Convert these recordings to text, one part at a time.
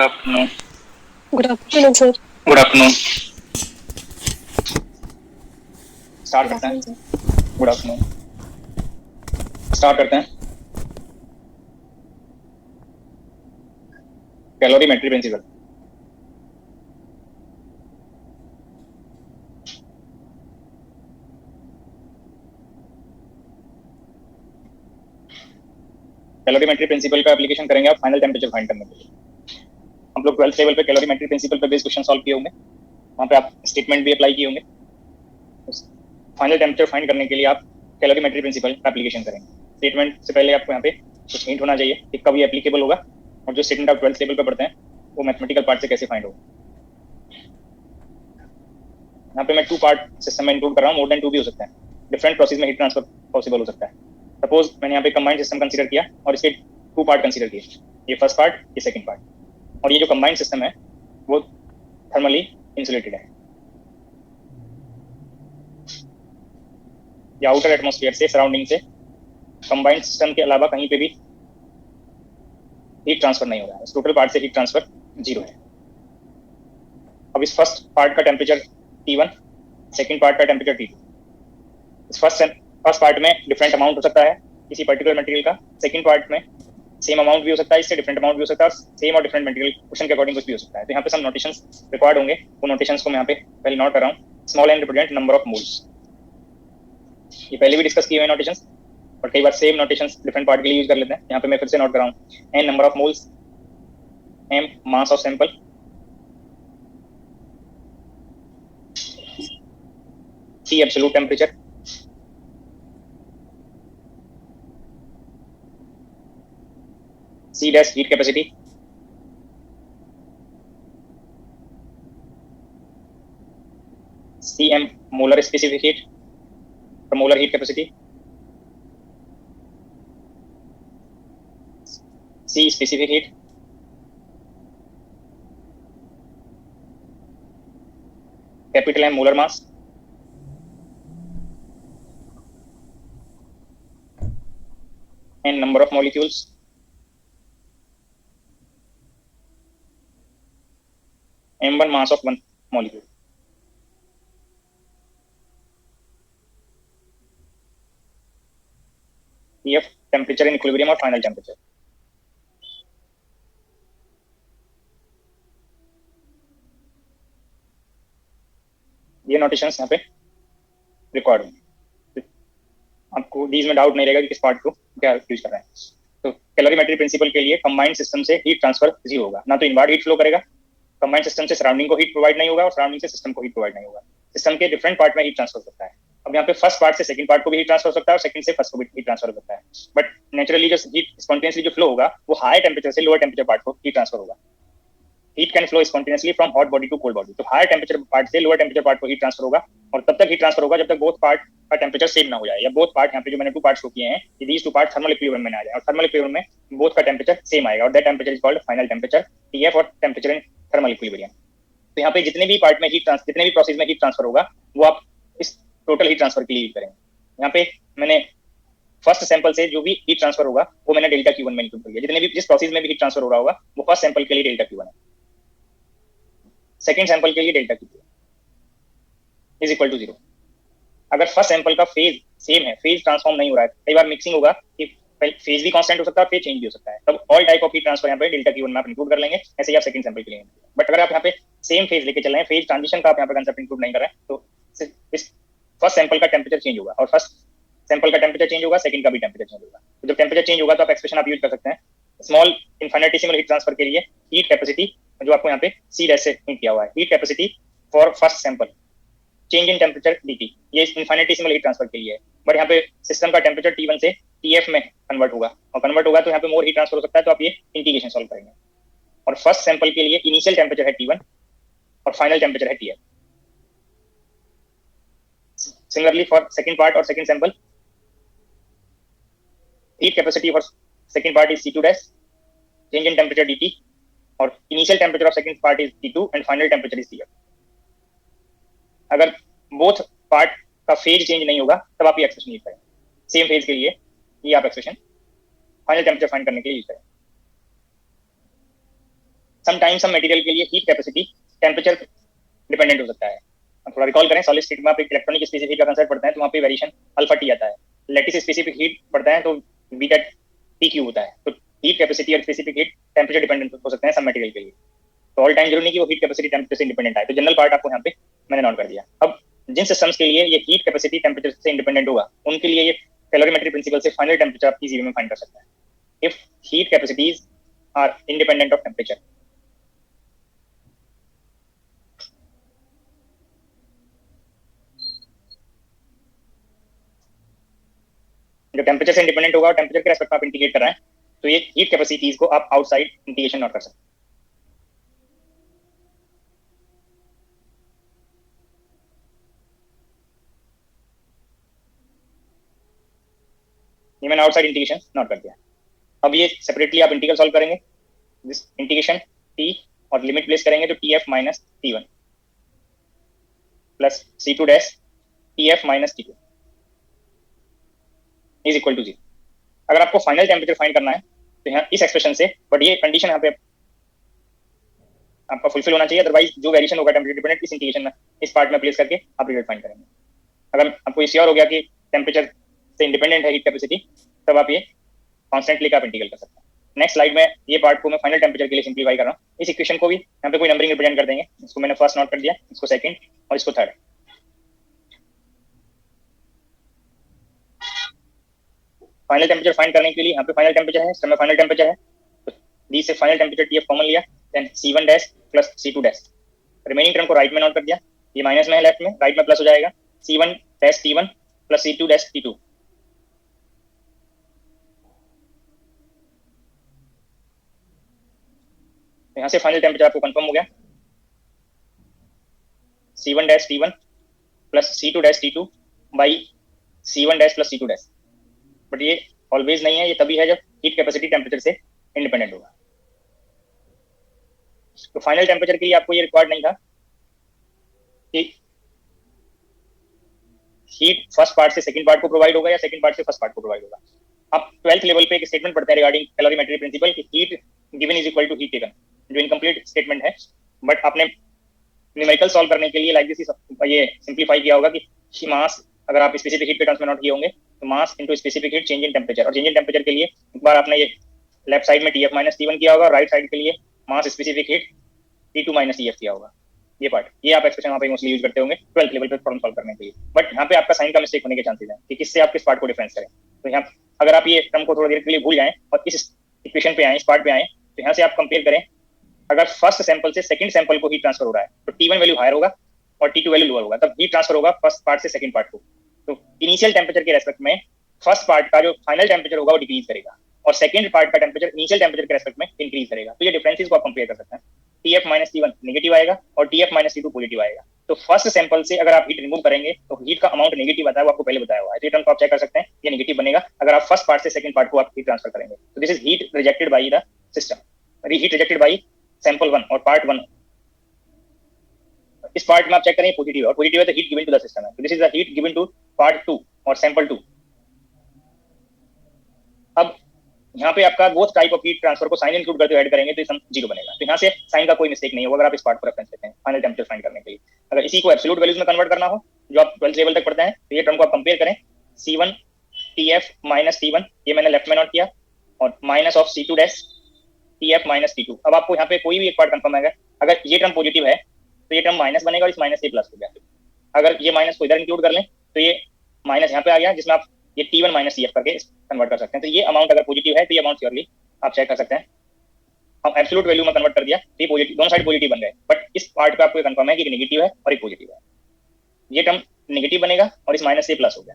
Afternoon. Good afternoon sir. Good afternoon. Start करते हैं। Good afternoon. Start करते हैं। Calorimetry principle. कैलोरीमेट्री प्रिंसिपल का एप्लीकेशन करेंगे आप फाइनल टेम्परेचर फाइंड करने के लिए। हम लोग 12th लेवल पे कैलोरीमेट्री प्रिंसिपल पे बेस्ड क्वेश्चन सॉल्व किए होंगे, वहाँ पे आप स्टेटमेंट भी अप्लाई किए होंगे। फाइनल टेम्परेचर फाइंड करने के लिए आप कैलोरीमेट्री प्रिंसिपल का एप्लीकेशन करेंगे। स्टेटमेंट से पहले आपको यहाँ पे कुछ हिंट होना चाहिए कि कब ये एप्लीकेबल होगा और जो स्टेटमेंट आप 12th लेवल पे पढ़ते हैं वो मैथमेटिकल पार्ट से कैसे फाइंड होगा। यहाँ पे मैं 2 पार्ट सिस्टम में इंक्लूड कर रहा हूँ, मोर देन 2 भी हो सकता है। डिफरेंट प्रोसेस में हीट ट्रांसफर पॉसिबल हो सकता है। सपोज मैंने यहाँ पे कंबाइंड सिस्टम कंसीडर किया और इसके 2 पार्ट कंसीडर किए, ये फर्स्ट पार्ट, ये सेकंड पार्ट। और ये जो कंबाइंड सिस्टम है वो थर्मली इंसुलेटेड है। या आउटर एटमॉस्फेयर से, सराउंडिंग से कंबाइंड सिस्टम के अलावा कहीं पे भी हीट ट्रांसफर नहीं हो रहा है। इस टोटल पार्ट से हीट ट्रांसफर 0 है। अब इस फर्स्ट पार्ट का टेम्परेचर T1, सेकंड पार्ट का टेम्परेचर T2। इस फर्स्ट पार्ट में डिफरेंट अमाउंट हो सकता है किसी पर्टिकुलर मटेरियल का, सेकंड पार्ट में सेम अमाउंट भी हो सकता है, इससे डिफरेंट अमाउंट भी हो सकता है, सेम और डिफरेंट मटेरियल क्वेश्चन के अकॉर्डिंग कुछ भी हो सकता है। तो यहाँ पे सब नोटेशंस रिक्वायर्ड होंगे, वो नोटेशंस को मैं यहाँ पे पहले नोट कर रहा हूँ। Small n represent number of moles, ये पहले भी डिस्कस किए हुए नोटेशंस, और कई बार सेम नोटेशंस डिफरेंट पार्ट के लिए यूज कर लेते हैं। यहाँ पे मैं फिर से नोट कर रहा हूँ। N number of moles, m mass of sample, c absolute temperature, C dash heat capacity, Cm molar specific heat, molar heat capacity, C specific heat, capital M molar mass, N number of molecules, M1 mass of one molecule। F temperature in equilibrium और final temperature। ये notations यहाँ पे record होंगे, आपको डीज में doubt नहीं रहेगा कि किस पार्ट को क्या यूज कर रहे हैं। तो कैलोरीमेट्री प्रिंसिपल के लिए कंबाइंड सिस्टम से हीट ट्रांसफर 0 होगा, ना तो इनवर्ड हीट फ्लो करेगा, कंबाइंड सिस्टम से सराउंडिंग को हीट प्रोवाइड नहीं होगा और सराउंडिंग से सिस्टम को हीट प्रोवाइड नहीं होगा। सिस्टम के डिफरेंट पार्ट में हीट ट्रांसफर हो सकता है। अब यहाँ पे फर्स्ट पार्ट से सेकंड पार्ट को भी हीट ट्रांसफर हो सकता है और सेकंड से फर्स्ट को भी हीट ट्रांसफर हो सकता है। बट नेचुरली जो हीट स्पॉन्टेनियसली जो फ्लो होगा वो हाई टेम्परेचर से लोअर टेम्परेचर पार्ट को हीट ट्रांसफर होगा। Heat can flow spontaneously from hot body to cold body. तो हायर टेम्परेचर पार्ट से लोअर टेम्परेचर पार्ट को हीट ट्रांसफर होगा, और तब तक हीट ट्रांसफर होगा जब तक बोथ पार्ट का टेम्परेचर सेम ना हो जाए, या बोथ पार्ट, यहाँ पे जो मैंने 2 पार्ट शो किए हैं, दीज 2 पार्ट थर्मल इक्विलिब्रियम में आ जाए, और थर्मल इक्विलिब्रियम में बोथ का टेम्परेचर सेम आएगा, और that temperature is called final temperature Tf, और टेम्परेचर इन थर्मल इक्विलिब्रियम। तो यहाँ पे जितने भी पार्ट में जितने भी प्रोसेस में हीट ट्रांसफर होगा वो आप इस टोटल हीट ट्रांसफर के लिए यूज करेंगे। यहाँ पे मैंने फर्स्ट सैंपल से जो भी हीट ट्रांसफर होगा वो मैंने डेल्टा Q1 में इंक्लूड कर दिया। जितने भी जिस प्रोसेस में भी हीट ट्रांसफर हो रहा होगा वो फर्स्ट सैंपल के लिए डेल्टा Q1 है, सेकंड सैंपल के लिए delta Q2 is equal to 0। अगर फर्स्ट सैंपल का फेज सेम है, फेज ट्रांसफॉर्म नहीं हो रहा है, कई बार मिक्सिंग होगा कि फेज भी कांस्टेंट हो सकता है और फेज चेंज भी हो सकता है, तब all type of heat transfer यहाँ पे डेल्टा Q1 में आप इंक्लूड कर लेंगे। ऐसे ही आप सेकंड सैंपल के लिए। बट अगर आप यहाँ पे सेम फेज लेके चल रहे हैं, फेज ट्रांजिशन का आप यहाँ पे कंसेप्ट इंक्लूड नहीं कर रहे हैं, तो इस फर्स्ट सैंपल का टेम्परेचर चेंज होगा, और फर्स्ट सैंपल का टेम्परेचर चेंज होगा, सेकंड का भी टेम्परेचर चेंज होगा। तो जब टेम्परेचर चेंज होगा तो आप एक्सप्रेशन आप यूज कर सकते हैं स्मॉल इनफाइनिटेसिमल हीट ट्रांसफर के लिए। हीट कैपेसिटी जो आपको यहाँ पे C डैश से हिंट किया हुआ है, heat capacity for first sample, change in temperature dt, ये इनफाइनिटेसिमल हीट ट्रांसफर के लिए है। बट यहाँ पे सिस्टम का टेम्परेचर T1 से Tf में कन्वर्ट होगा, और कन्वर्ट होगा तो यहाँ पे मोर हीट ट्रांसफर हो सकता है, तो आप ये इंटीग्रेशन सॉल्व करेंगे। और फर्स्ट सैंपल के लिए इनिशियल टेम्परेचर है T1 और फाइनल टेम्परेचर है Tf। Similarly for second part और second sample, heat capacity for second part is C2 dash, change in temperature dt, और initial temperature of second part is T2 and final temperature is Tf। अगर both part का phase change नहीं होगा तब आप ये expression use करें। Same phase के लिए ये आप एक्सप्रेशन फाइनल टेम्परेचर फाइंड करने के लिए यूज करें। समटाइम्स सम मटेरियल के लिए हीट कैपेसिटी टेम्परेचर डिपेंडेंट हो सकता है। हम थोड़ा रिकॉल करें, सॉलिड स्टेट में आप एक इलेक्ट्रॉनिक स्पेसिफिक का कंसेप्ट पढ़ते हैं तो वहाँ पे वेरिएशन अल्फा टी आता है। लैटिस स्पेसिफिक हीट पढ़ता है तो बीटा टी क्यू होता है। तो हीट कैपेसिटी और स्पेसिफिक हीट टेम्परेचर डिपेंडेंट हो सकते हैं सब मटेरियल के लिए। तो ऑल टाइम जरूरी नहीं कि वो हीट कैपेसिटी टेम्परेचर से इंडिपेंडेंट आए। तो जनरल पार्ट आपको यहाँ पे मैंने नोट कर दिया। अब जिन सिस्टम्स के लिए ये हीट कैपेसिटी टेम्परेचर से इंडिपेंडेंट होगा उनके लिए ये कैलोरीमेट्री प्रिंसिपल से फाइनल टेम्परेचर आप इजीली में फाइंड कर सकते हैं। If heat capacities are independent of temperature, जो टेम्परेचर से इंडिपेंडेंट होगा और टेम्परेचर के रेस्पेक्ट में आप इंटीग्रेट कर रहे हैं तो ये हीट कैपेसिटीज को आप आउटसाइड इंटीग्रेशन नोट कर सकते हैं। ये मैंने आउटसाइड इंटीग्रेशन नोट कर दिया। अब ये सेपरेटली आप इंटीग्रल सॉल्व करेंगे, दिस इंटीग्रेशन टी और लिमिट प्लेस करेंगे तो T F minus T one plus C two dash T F minus T two is equal to 0। अगर आपको फाइनल टेम्परेचर फाइंड करना है तो यहाँ इस एक्सप्रेशन से, बट ये कंडीशन यहाँ पे आपका फुलफिल होना चाहिए, अदरवाइज जो वेरिएशन होगा टेम्परेचर डिपेंडेंट इस इंटीग्रेशन में इस पार्ट में प्लेस करके आप रिजल्ट फाइंड करेंगे। अगर आपको श्योर हो गया कि टेम्परेचर से इंडिपेंडेंट है हीट कैपेसिटी, तब आप ये कॉन्स्टेंट लेकर आप इंटीग्रल कर सकते हैं। नेक्स्ट स्लाइड में ये पार्ट को मैं फाइनल टेम्परेचर के लिए सिंप्लीफाई कर रहा हूँ। इस इक्वेशन को भी यहाँ पे कोई नंबरिंग रिप्रेजेंट कर देंगे। इसको मैंने फर्स्ट नोट कर दिया, इसको सेकंड और इसको थर्ड। फाइनल टेम्परेचर फाइंड करने के लिए यहाँ पे फाइनल टेम्परेचर है, इसमें फाइनल टेम्परेचर है तो डी से final temperature T F common लिया, then C1 dash plus C2 dash. Remaining term को राइट में नोट कर दिया, ये माइनस में है लेफ्ट में, राइट में प्लस हो जाएगा C1 dash T1 plus C2 dash T2। यहाँ से फाइनल टेम्परेचर आपको कंफर्म हो गया, C1 dash T1 plus C2 dash T2 by C1 dash plus C2 dash. But ये ऑलवेज नहीं है, ये तभी है जब हीट कैपेसिटी टेम्परेचर से इंडिपेंडेंट होगा। तो फाइनल टेम्परेचर के लिए आपको ये रिक्वायर्ड नहीं था कि हीट फर्स्ट पार्ट से सेकंड पार्ट को प्रोवाइड होगा या सेकंड पार्ट से फर्स्ट पार्ट को प्रोवाइड होगा। आप 12th लेवल पे एक स्टेटमेंट पढ़ते हैं रिगार्डिंग कैलोरीमेट्री प्रिंसिपल कि heat given is equal to heat taken, जो इनकम्प्लीट स्टेटमेंट है, बट आपने न्यूमेरिकल सॉल्व करने के लिए लाइक दिस ये सिंप्लीफाई किया होगा कि मास, अगर आप स्पेसिफिक हीट के टर्म्स में नोट किए होंगे तो mass into specific heat change in temperature, और चेंज इन टेम्परेचर के लिए एक बार आपने ये लेफ्ट साइड में TF माइनस T1 किया होगा, राइट साइड के लिए मास specific heat T2 minus TF किया होगा। ये पार्ट, ये आप एक्सप्रेशन वहाँ पे मोस्टली यूज करते होंगे 12th लेवल पे प्रॉब्लम सॉल्व करने के लिए। बट यहाँ पे आपका साइन का मिस्टेक होने के चांसेस हैं कि किससे आप किस पार्ट को डिफरेंस करें। तो यहाँ अगर आप ये टर्म को थोड़ा देर के लिए भूल जाएं और इस इक्वेशन पे आए, इस पार्ट पे आए, तो यहाँ से आप कंपेयर करें, अगर फर्स्ट सैंपल से सेकंड सैंपल को हीट ट्रांसफर हो रहा है तो T1 वैल्यू हायर होगा और T2 वैल्यू लोअर होगा, तब हीट ट्रांसफर होगा फर्स्ट पार्ट से सेकंड पार्ट को। तो इनिशियल टेम्परेचर के रेस्पेक्ट में फर्स्ट पार्ट का जो फाइनल टेम्परेचर होगा वो डिक्रीज करेगा और सेकंड पार्ट का टेम्परेचर इनिशियल टेम्परेचर के रेस्पेक्ट में इंक्रीज करेगा। तो ये डिफरेंसेस को आप कंपेयर कर सकते हैं, TF माइनस T1 नेगेटिव आएगा और TF माइनस T2 पॉजिटिव आएगा। तो फर्स्ट सैंपल से अगर आप हीट रिमूव करेंगे तो हीट का अमाउंट नेगेटिव आता है, वो आपको पहले बताया हुआ है। तो ये टर्म को आप चेक कर सकते हैं, ये नेगेटिव बनेगा अगर आप फर्स्ट पार्ट से सेकंड पार्ट को आप हीट ट्रांसफर करेंगे। तो this is heat rejected bye the system, heat rejected bye sample 1 और पार्ट 1। इस पार्ट में आप चेक करें पॉजिटिव है, और पॉजिटिव है तो heat given to the system है। तो this is the heat given to part 2 और सैंपल 2। अब यहाँ पे आपका both type of heat transfer को साइन इंक्लूड करके ऐड करेंगे तो सम 0 बनेगा। तो यहाँ से साइन का कोई मिस्टेक नहीं होगा अगर आप इस पार्ट को रेफरेंस लेते हैं फाइनल टेम्परेचर फाइंड करने के लिए। अगर इसी को एब्सोल्यूट वैल्यूज में कन्वर्ट करना हो, जो आप 12th लेवल तक पढ़ते हैं, तो ये टर्म को आप कंपेयर करें, C1 TF माइनस T1, ये मैंने लेफ्ट में नोट किया, और minus of C2 dash TF minus T2। अब आपको यहाँ पे कोई भी एक पार्ट कंफर्म आएगा, अगर ये टर्म पॉजिटिव है तो ये टर्म माइनस बनेगा और इस माइनस से प्लस हो गया। अगर ये माइनस को इधर इंक्लूड कर लें तो ये माइनस यहाँ पे आ गया, जिसमें आप ये T1 माइनस TF करके कन्वर्ट कर सकते हैं। तो ये अमाउंट अगर पॉजिटिव है तो ये अमाउंट श्योरली आप चेक कर सकते हैं। हम एब्सोल्यूट वैल्यू में कन्वर्ट कर दिया, ये पॉजिटिव, दोनों साइड पॉजिटिव बन गए, बट इस पार्ट पे आपको कंफर्म है कि नेगेटिव है और एक पॉजिटिव है। ये टर्म नेगेटिव बनेगा और इस माइनस से प्लस हो गया।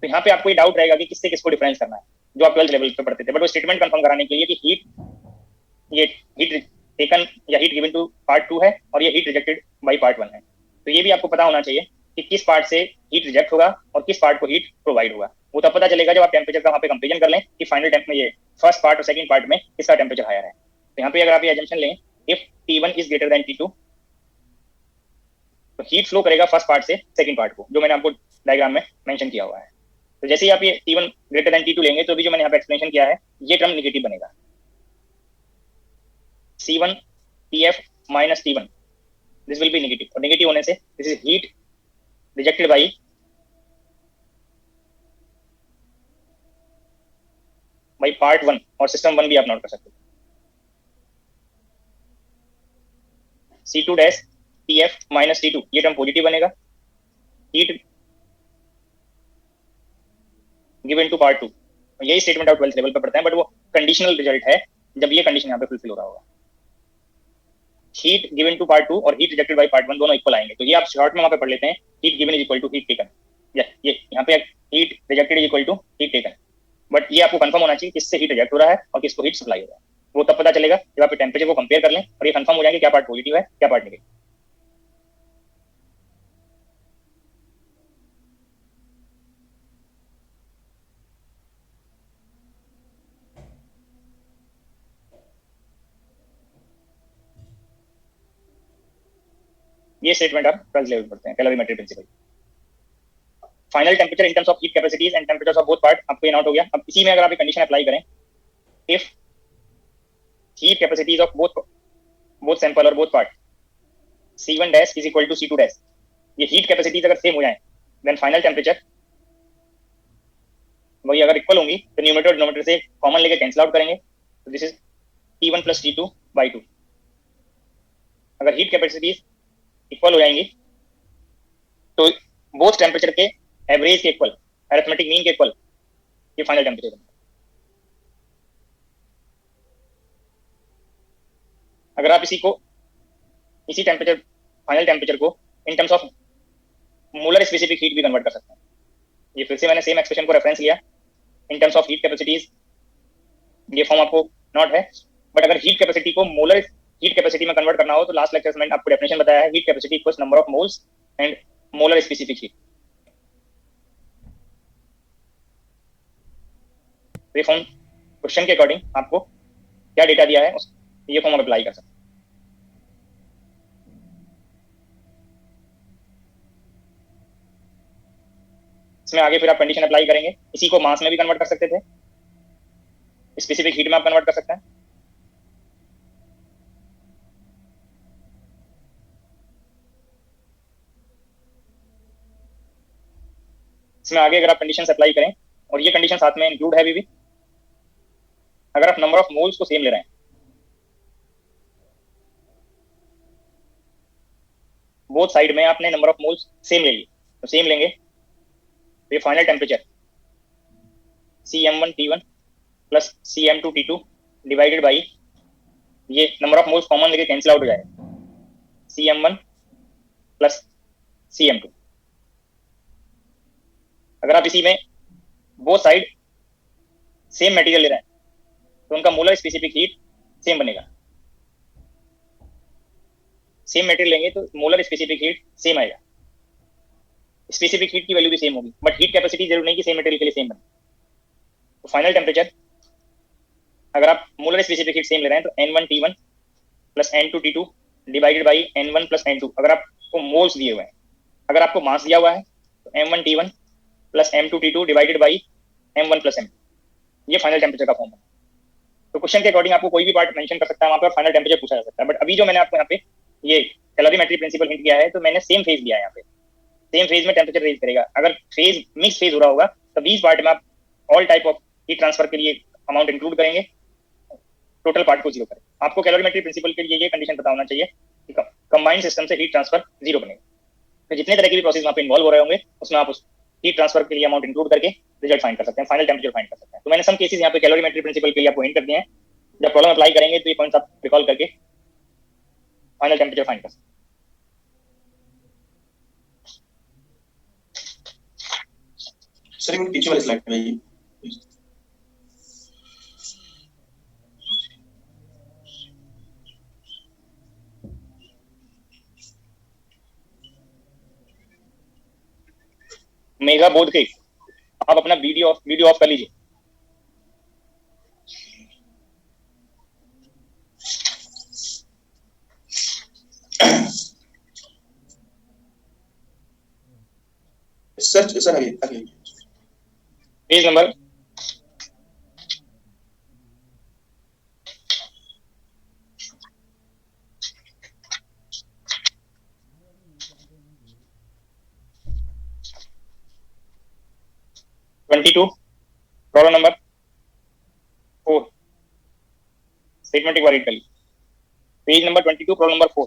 तो यहाँ पे आपको ये डाउट रहेगा कि किससे किसको डिफरेंस करना है, जो आप 12th लेवल पे पढ़ते थे। बट वो स्टेटमेंट कंफर्म कराने के लिए कि हीट टेकन या हीट गिवन टू पार्ट 2 है और ये हीट रिजेक्टेड बाय पार्ट 1 है। तो ये भी आपको पता होना चाहिए कि किस पार्ट से हीट रिजेक्ट होगा और किस पार्ट को हीट प्रोवाइड होगा। वो तब पता चलेगा जब आप टेम्परेचर का वहाँ पे कंपेरिजन कर लें कि फाइनल टेम्प में ये फर्स्ट पार्ट और सेकंड पार्ट में किसका टेम्परेचर हायर है। तो यहाँ पे अगर आप ये एजम्पशन लें, if T1 is greater than T2, तो हीट फ्लो करेगा फर्स्ट पार्ट से सेकंड पार्ट को, जो मैंने आपको डायग्राम में मेंशन किया हुआ है। तो जैसे ही आप ये T1 ग्रेटर देन T2 लेंगे तो भी जो मैंने यहाँ पे एक्सप्लेनेशन किया है, ये टर्म नेगेटिव बनेगा। C1 Tf minus T1, this will be negative, और नेगेटिव होने से this is heat rejected by part 1 और system 1 भी आप नोट कर सकते हो। C2 dash Tf minus T2, ये टर्म पॉजिटिव बनेगा, heat given to part 2, यही स्टेटमेंट आप 12th लेवल पे पढ़ते हैं, बट वो कंडीशनल रिजल्ट है जब ये कंडीशन यहाँ पे फुलफिल हो रहा होगा। हीट गिवन टू पार्ट 2 और हीट रिजेक्टेड बाय पार्ट 1 दोनों इक्वल आएंगे, तो ये आप शॉर्ट में वहां पे पढ़ लेते हैं, heat given is equal to heat taken, ये यहाँ पे heat rejected is equal to heat taken, but ये आपको कंफर्म होना चाहिए किससे हीट रिजेक्ट हो रहा है और किसको हीट सप्लाई हो रहा है। वो तब पता चलेगा जब आप टेम्परेचर को कंपेयर कर लें और ये कंफर्म हो जाएगा क्या पार्ट पॉजिटिव है क्या पार्ट नेगेटिव। ये स्टेटमेंट आप 12th लेवल पढ़ते हैं, calorimetry principle. Final temperature in terms of heat capacities and temperatures of both part, आपको ये नोट हो गया। अब इसी में अगर आप एक कंडीशन अप्लाई करें, if heat capacities of both sample और both part C1 dash is equal to C2 dash, ये हीट कैपेसिटीज अगर सेम हो जाए, देन फाइनल टेम्परेचर वही अगर इक्वल होंगी तो न्यूमरेटर और डिनोमिनेटर से कॉमन लेके कैंसिल आउट करेंगे, तो this is T1 plus T2 by 2। अगर हीट कैपेसिटीज इक्वल हो जाएंगी तो बोथ टेम्परेचर के एवरेज के इक्वल, अरिथमेटिक मीन के इक्वल ये फाइनल टेम्परेचर बनेगा। अगर आप इसी टेम्परेचर फाइनल टेम्परेचर को इन terms of molar specific heat भी कन्वर्ट कर सकते हैं। ये फिर से मैंने सेम एक्सप्रेशन को रेफरेंस लिया, इन टर्म्स ऑफ हीट कैपेसिटीज ये फॉर्म आपको नॉट है, बट अगर हीट कैपेसिटी को मोलर हीट कैपेसिटी में कन्वर्ट करना हो तो लास्ट लेक्चर में आपको डेफिनेशन बताया है, heat capacity equals number of moles and molar specific heat. ये फॉर्म क्वेश्चन के अकॉर्डिंग आपको क्या डेटा दिया है ये फॉर्म आप अप्लाई कर सकते हैं। इसमें आगे फिर आप कंडीशन अप्लाई करेंगे, इसी को मास में भी कन्वर्ट कर सकते थे, स्पेसिफिक हीट में आप कन्वर्ट कर सकते हैं। इसमें आगे अगर आप कंडीशन अप्लाई करें और ये कंडीशन साथ में इंक्लूड है अभी भी, अगर आप नंबर ऑफ मोल्स को सेम ले रहे हैं, बोथ साइड में आपने नंबर ऑफ मोल्स सेम ले लिए, तो सेम लेंगे तो ये final temperature CM1T1 plus CM2T2 divided by ये नंबर ऑफ मोल्स कॉमन लेके कैंसिल आउट हो जाएगा, CM1 प्लस CM2। अगर आप इसी में बोथ साइड सेम मटेरियल ले रहे हैं तो उनका मोलर स्पेसिफिक हीट सेम बनेगा, सेम मटेरियल लेंगे तो मोलर स्पेसिफिक हीट सेम आएगा, स्पेसिफिक हीट की वैल्यू भी सेम होगी, बट हीट कैपेसिटी जरूर नहीं कि सेम मटेरियल के लिए सेम बने। तो फाइनल टेम्परेचर अगर आप मोलर स्पेसिफिक हीट सेम ले रहे हैं तो N1T1 plus N2T2 divided by N1 plus N2। अगर आपको मोल्स दिए हुए हैं, अगर आपको मास दिया हुआ है तो M1T1 plus M2T2 divided by M1 plus M2, ये फाइनल टेम्परेचर का फॉर्म है। तो क्वेश्चन के अकॉर्डिंग आपको कोई भी पार्ट मेंशन कर सकता है, वहां पर फाइनल टेम्परेचर पूछा जा सकता है, बट अभी जो मैंने आपको यहाँ पे ये कैलोरीमेट्री प्रिंसिपल हिंट किया है, तो मैंने सेम फेज लिया है, यहाँ पे सेम फेज में टेम्परेचर रेज करेगा। अगर फेज मिक्स फेज हो रहा होगा तो 20 पार्ट में आप all type of heat transfer के लिए अमाउंट इंक्लूड करेंगे, टोटल पार्ट को जीरो करें। आपको कैलोरीमेट्री प्रिंसिपल के लिए ये कंडीशन पता होना चाहिए कि कंबाइंड सिस्टम से हीट ट्रांसफर जीरो बनेगा। तो जितने तरह के भी प्रोसेस वहाँ पे इन्वॉल्व हो रहे होंगे उसमें आप उस हीट ट्रांसफर के लिए अमाउंट इंक्लूड करके रिजल्ट फाइंड कर सकते हैं, फाइनल टेम्परेचर फाइंड कर सकते हैं। तो मैंने सम केसेस यहाँ पे कैलोरीमेट्री प्रिंसिपल के लिए आपको हिंट कर दिए हैं, जब प्रॉब्लम अप्लाई करेंगे तो ये पॉइंट्स आप रिकॉल करके फाइनल टेम्परेचर फाइंड कर सकते हैं। सर वो पीछे वाली स्लाइड पे आइए। मेगा बोध के आप अपना वीडियो ऑफ कर लीजिए। सर आगे page number 22 problem number 4 statement एक बार रीड कर लीजिए. Page number 22 problem number 4.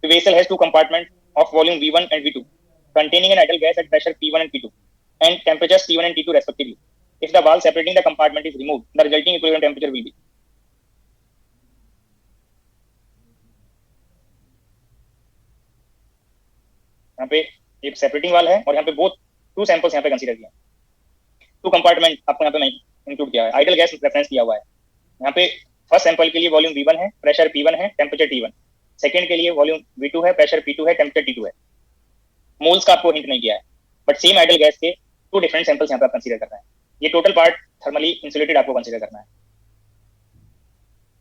The vessel has two compartments of volume V1 and V2 containing an idle gas at pressure P1 and P2 and temperatures T1 and T2 respectively. If the valve separating the compartment is removed, the resulting equilibrium temperature will be. यहाँ पे एक separating वाल है और यहाँ पे both to samples यहाँ पे कंसीडर किया. टू कंपार्टमेंट आपको यहाँ पे इंक्लूड किया है. आइडल गैस रेफरेंस दिया हुआ है. यहाँ पे फर्स्ट सैंपल के लिए वॉल्यूम V1 है, प्रेशर P1 है, टेम्परेचर T1. सेकंड के लिए वॉल्यूम V2 है, प्रेशर P2 है, टेम्परेचर T2 है. मोल्स का आपको हिंट नहीं किया है, बट सेम आइडल गैस के टू डिफरेंट सैंपल्स यहाँ पे आप कंसीडर करना है. ये टोटल पार्ट थर्मली इंसुलेटेड आपको कंसीडर करना है.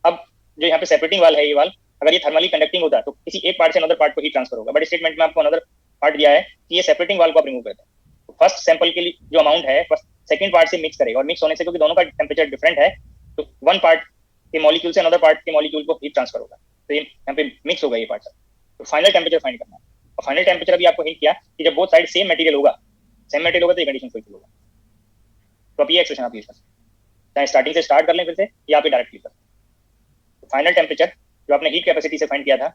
अब जो यहाँ पे सेपरेटिंग वाल है, ये वाल अगर ये थर्मली कंडक्टिंग होता है तो किसी एक पार्ट से अनदर पार्ट को हीट ट्रांसफर होगा. बट स्टेटमेंट में आपको अनदर पार्ट दिया है कि ये सेपरेटिंग वाल को आप रिमूव करते हैं. तो फर्स्ट सैंपल के लिए जो अमाउंट है फर्स्ट सेकंड पार्ट से मिक्स करेगा और मिक्स होने से क्योंकि दोनों का टेम्परेचर डिफरेंट है तो वन पार्ट के मॉलिक्यूल से अनदर पार्ट के मॉलिक्यूल को हीट ट्रांसफर होगा. तो ये यहाँ पे मिक्स होगा ये पार्ट. तो फाइनल टेम्परेचर फाइंड करना है. और फाइनल टेम्परेचर अभी आपको हिंट किया कि जब बोथ साइड सेम मटेरियल होगा तो ये कंडीशन फुलफिल होगा. तो अब ये एक्सप्रेशन आप यूज कर सकते हैं. चाहे स्टार्टिंग से स्टार्ट कर लें फिर से या आप डायरेक्ट यूज कर. फाइनल टेम्परेचर जो आपने हीट कैपेसिटी से फाइंड किया था,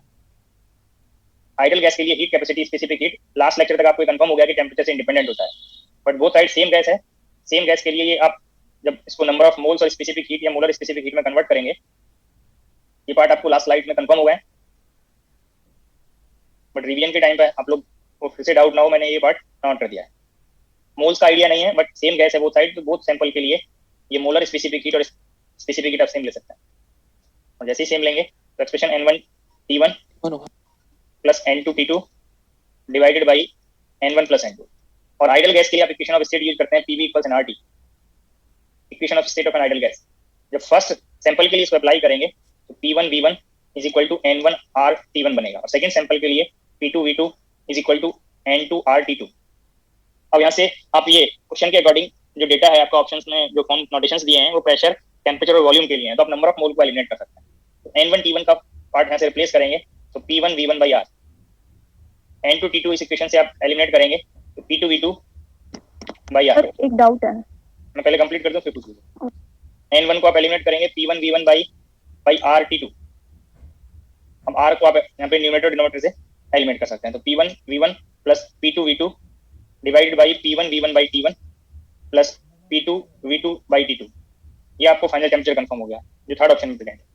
आइडल गैस के लिए heat capacity specific heat last lecture तक आपको कंफर्म हो गया कि टेम्परेचर से इंडिपेंडेंट होता है. But both side same gas है. सेम गैस के लिए ये आप जब इसको नंबर ऑफ मोल्स और स्पेसिफिक हीट या मोलर स्पेसिफिक हीट में कन्वर्ट करेंगे, ये पार्ट आपको लास्ट स्लाइड में कंफर्म हो गया है. बट रिवीजन के टाइम पे आप लोग को फिर से डाउट ना हो, मैंने ये पार्ट नोट कर दिया है. मोल्स का आइडिया नहीं है बट सेम गैस है बोथ साइड. तो बोथ सैंपल के लिए ये मोलर स्पेसिफिक हीट और स्पेसिफिक हीट आप सेम ले सकते हैं. और जैसे ही सेम लेंगे तो expression N1 T1 plus N2 T2 divided by N1 plus N2. और आइडल गैस के लिए आप इक्वेशन ऑफ स्टेट यूज करते हैं PV equals nRT, equation of state of an ideal gas. जब फर्स्ट सैंपल के लिए इसको अप्लाई करेंगे तो P1 V1 is equal to N1 R T1 बनेगा और सेकंड सैंपल के लिए P2 V2 is equal to N2 R T2. अब यहाँ से आप ये क्वेश्चन के अकॉर्डिंग जो डेटा है आपका ऑप्शंस में जो फॉर्म नोटेशंस दिए हैं वो प्रेशर, टेम्परेचर और वॉल्यूम के लिए हैं. तो आप नंबर ऑफ मोल को एलिमिनेट कर सकते हैं. तो N1 T1 का पार्ट यहाँ से रिप्लेस करेंगे तो P1 V1 by R. N2 T2 इस इक्वेशन से आप एलिमिनेट करेंगे तो P2 V2 बाई R. एक डाउट है, मैं पहले कंप्लीट कर दूं फिर पूछ लीजिए. N1 को आप एलिमिनेट करेंगे P1 V1 by R T2. अब R को आप यहाँ पे न्यूमरेटर डिनोमिनेटर से एलिमिनेट कर सकते हैं. तो P1 V1 plus P2 V2 divided by P1 V1 by T1 plus P2 V2 by T2. ये आपको फाइनल टेम्परेचर कंफर्म हो गया जो थर्ड ऑप्शन में प्रेजेंट है.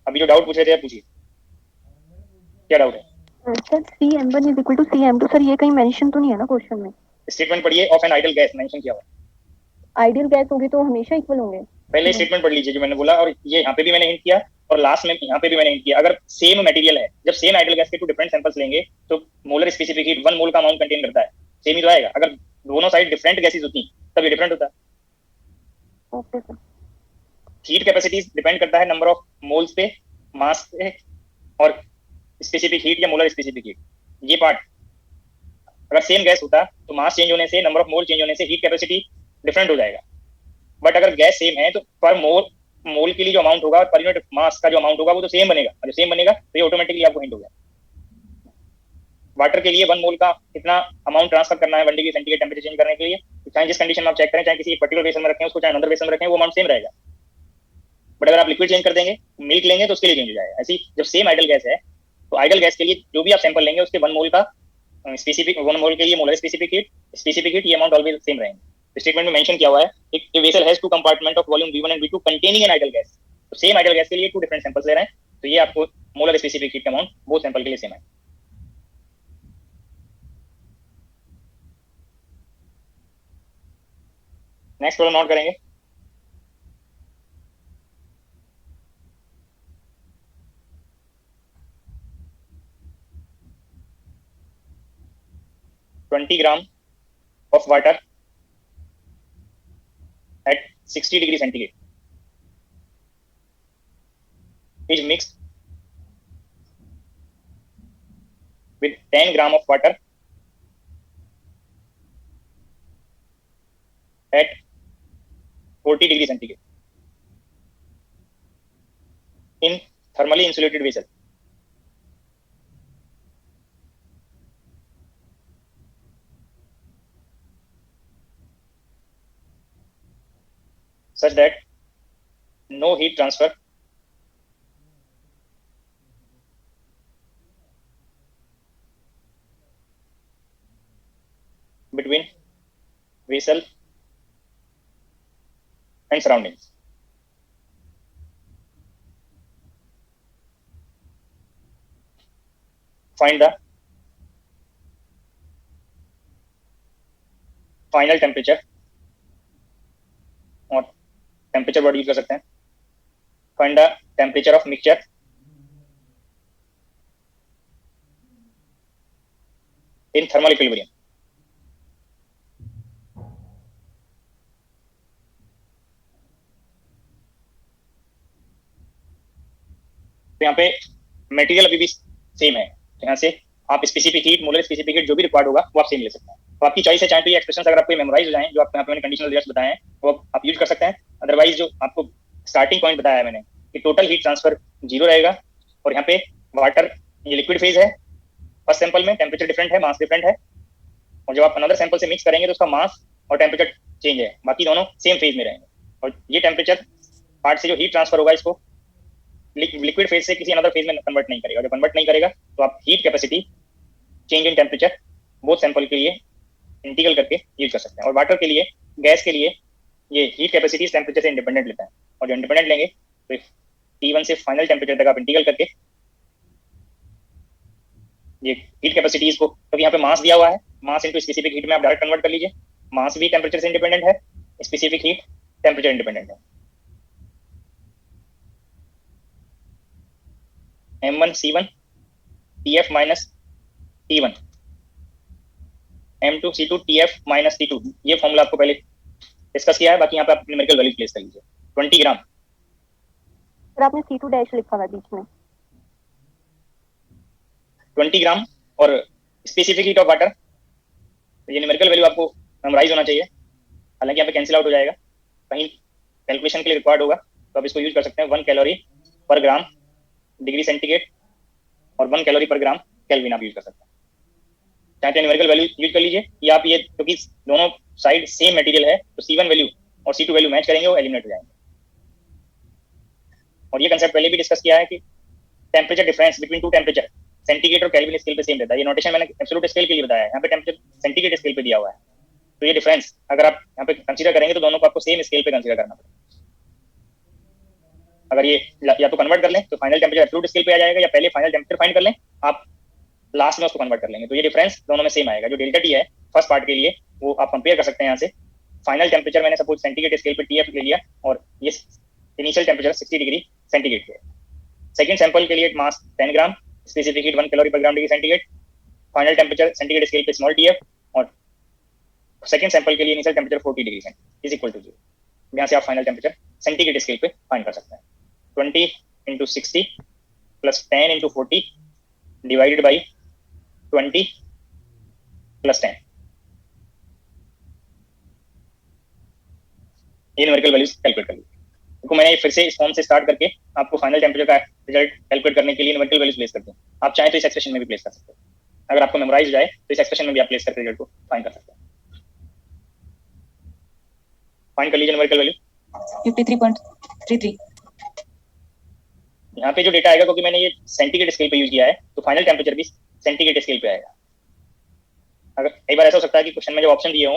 अभी जो डाउट पूछ रहे थे आप पूछिए, क्या डाउट है? Sir CM1 is equal to CM2. Sir ये कहीं मेंशन तो नहीं है ना क्वेश्चन में? स्टेटमेंट पढ़िए, of an ideal gas mention किया हुआ है. आइडियल गैस होगी तो हमेशा इक्वल होंगे. पहले स्टेटमेंट पढ़ लीजिए जो मैंने बोला, और ये यहाँ पे भी मैंने हिंट किया और लास्ट में यहाँ पे भी मैंने हिंट किया. अगर सेम मटेरियल है, जब सेम आइडल गैस के टू डिफरेंट सैंपल्स लेंगे तो मोलर स्पेसिफिक हीट 1 मोल का अमाउंट कंटेन करता है, सेम ही तो आएगा. अगर दोनों साइड डिफरेंट गैसेस होती तब ये डिफरेंट होता. Okay sir. Heat capacity depend करता है नंबर ऑफ मोल्स पे, मास पे और स्पेसिफिक हीट या मोलर स्पेसिफिक हीट. ये पार्ट अगर सेम गैस होता तो मास चेंज होने से, नंबर ऑफ मोल चेंज होने से हीट कैपेसिटी डिफरेंट हो जाएगा. बट अगर गैस सेम है तो पर मोल के लिए जो अमाउंट होगा और पर यूनिट मास का जो अमाउंट होगा वो तो सेम बनेगा. और जो सेम बनेगा तो ये ऑटोमेटिकली आपको हिंट हो गया. वाटर के लिए 1 मोल का कितना अमाउंट ट्रांसफर करना है 1 डिग्री सेंटीग्रेड टेम्परेचर चेंज करने के लिए, तो चाहे जिस कंडीशन में आप चेक करें, चाहे किसी एक पर्टिकुलर बेसन में रखें उसको, चाहे अनदर बेसन में रखें, वो अमाउंट सेम रहेगा. बट अगर आप लिक्विड चेंज कर देंगे, मिल्क लेंगे तो उसके लिए चेंज हो जाएगा. ऐसी जब सेम आइडल गैस है तो आइडल गैस के लिए जो भी आप सैंपल लेंगे उसके 1 मोल का स्पेसिफिक 1 मोल के लिए मोलर स्पेसिफिक हीट ये अमाउंट ऑलवेज सेम रहेंगे. स्टेटमेंट में मेंशन किया हुआ है एक vessel has two compartment of volume V1 and V2 containing an ideal gas. तो सेम आइडल गैस के लिए टू डिफरेंट सैंपल्स ले रहे हैं तो ये आपको मोलर स्पेसिफिक हीट का अमाउंट वो सैंपल के लिए सेम है. नेक्स्ट प्रॉब्लम नोट करेंगे. $20 ग्राम of water at 60 degree centigrade is mixed with 10 gram of water at 40 degree centigrade in thermally insulated vessel. such that no heat transfer between vessel and surroundings. Find the final temperature, और temperature word use कर सकते हैं. Find the temperature of mixture in thermal equilibrium. तो यहाँ पे material अभी भी same है. यहाँ से आप specific heat, molar specific heat जो भी रिक्वायर्ड होगा वो आप सेम ले सकते हैं. तो आपकी चॉइस है, चाहे तो ये एक्सप्रेशन अगर आपको मेमोराइज हो जाए जो आपको यहाँ पे मैंने कंडीशनल रिजल्ट्स बताए हैं वो आप यूज कर सकते हैं. अदरवाइज जो आपको स्टार्टिंग पॉइंट बताया है मैंने कि टोटल हीट ट्रांसफर 0 रहेगा, और यहाँ पे वाटर ये लिक्विड फेज है. फर्स्ट सैंपल में टेम्परेचर डिफरेंट है, मास डिफरेंट है, और जब आप अनदर सैंपल से मिक्स करेंगे तो उसका मास और टेम्परेचर चेंज है, बाकी दोनों सेम फेज में रहेंगे. और ये टेम्परेचर पार्ट से जो हीट ट्रांसफर होगा इसको लिक्विड फेज से किसी अनदर फेज में कन्वर्ट नहीं करेगा. जब कन्वर्ट नहीं करेगा तो आप heat capacity change in temperature both sample के लिए इंटीग्रल करके यूज कर सकते हैं. और वाटर के लिए, गैस के लिए ये हीट कैपेसिटी टेम्परेचर से इंडिपेंडेंट लेता है, और जो इंडिपेंडेंट लेंगे तो T1 से फाइनल टेम्परेचर तक आप इंटीग्रल करके ये हीट कैपेसिटीज को, क्योंकि यहाँ पे मास दिया हुआ है, मास इनटू स्पेसिफिक हीट में आप डायरेक्ट कन्वर्ट कर लीजिए. मास भी टेम्परेचर से इंडिपेंडेंट है, स्पेसिफिक हीट टेम्परेचर इंडिपेंडेंट है. M1C1 TF minus T1 M2C2 TF minus T2, ये फॉर्मूला आपको पहले डिस्कस किया है. बाकी यहाँ पे आप न्यूमेरिकल वैल्यू प्लेस कर लीजिए. 20 ग्राम. सर आपने C2 डैश लिखा हुआ है बीच में. 20 ग्राम और स्पेसिफिक हीट ऑफ वाटर, ये न्यूमेरिकल वैल्यू आपको मेमोराइज होना चाहिए. हालांकि यहाँ पे कैंसिल आउट हो जाएगा, कहीं कैलकुलेशन के लिए रिक्वायर्ड होगा तो आप इसको यूज कर सकते हैं. 1 calorie per gram degree centigrade और 1 कैलोरी पर ग्राम केल्विन आप यूज कर सकते हैं. चाहे तो न्यूमेरिकल वैल्यू यूज कर लीजिए, या आप ये, क्योंकि दोनों साइड सेम मटेरियल है तो C1 वैल्यू और C2 वैल्यू मैच करेंगे, वो एलिमिनेट हो जाएंगे. और ये कंसेप्ट पहले भी डिस्कस किया है कि temperature difference between two temperature centigrade और केल्विन स्केल पे सेम रहता है. ये नोटेशन मैंने एब्सोल्यूट स्केल के लिए बताया है, यहाँ पे टेम्परेचर सेंटीग्रेड स्केल पे दिया हुआ है. तो ये डिफरेंस अगर आप यहाँ पे कंसीडर करेंगे तो दोनों को आपको सेम स्केल पे कंसीडर करना पड़ेगा. अगर ये या तो कन्वर्ट कर लें तो फाइनल टेम्परेचर एब्सोल्यूट स्केल पे आ जाएगा, या पहले फाइनल टेम्परेचर फाइंड कर लें, आप लास्ट में उसको कन्वर्ट कर लेंगे तो ये डिफरेंस दोनों में सेम आएगा. जो डेल्टा टी है फर्स्ट पार्ट के लिए वो आप कंपेयर कर सकते हैं. यहाँ से फाइनल टेम्परेचर मैंने सपोज सेंटीग्रेड स्केल पे TF ले लिया, और ये इनिशियल टेम्परेचर 60 डिग्री सेंटीग्रेड पे. सेकंड सैंपल के लिए mass 10 gram, specific heat 1 calorie per gram degree centigrade, final temperature centigrade scale पे स्मॉल TF, और सेकंड सैंपल के लिए initial temperature 40 degree centigrade is equal to 0. यहाँ से आप फाइनल टेम्परेचर सेंटीग्रेड स्केल पे फाइंड कर सकते हैं. 20 into 60 plus 10 into 40 divided by 20 plus 10. ये न्यूमेरिकल वैल्यूज कैलकुलेट कर लीजिए. देखो मैंने फिर से इस फॉर्म से स्टार्ट करके आपको फाइनल टेम्परेचर का रिजल्ट कैलकुलेट करने के लिए न्यूमेरिकल वैल्यूज प्लेस करते हैं. आप चाहें तो इस एक्सप्रेशन में भी प्लेस कर सकते हैं. अगर आपको मेमोराइज हो जाए तो इस एक्सप्रेशन में भी आप प्लेस करके रिजल्ट को फाइंड कर सकते हैं. फाइंड कर लीजिए न्यूमेरिकल वैल्यू 53.33. यहाँ पे जो डेटा आएगा, क्योंकि मैंने ये सेंटीग्रेड स्केल पे यूज किया है तो फाइनल टेम्परेचर भी सेंटीग्रेड स्केल पे आएगा. अगर कई बार ऐसा हो सकता है कि क्वेश्चन में जो ऑप्शन दिए हो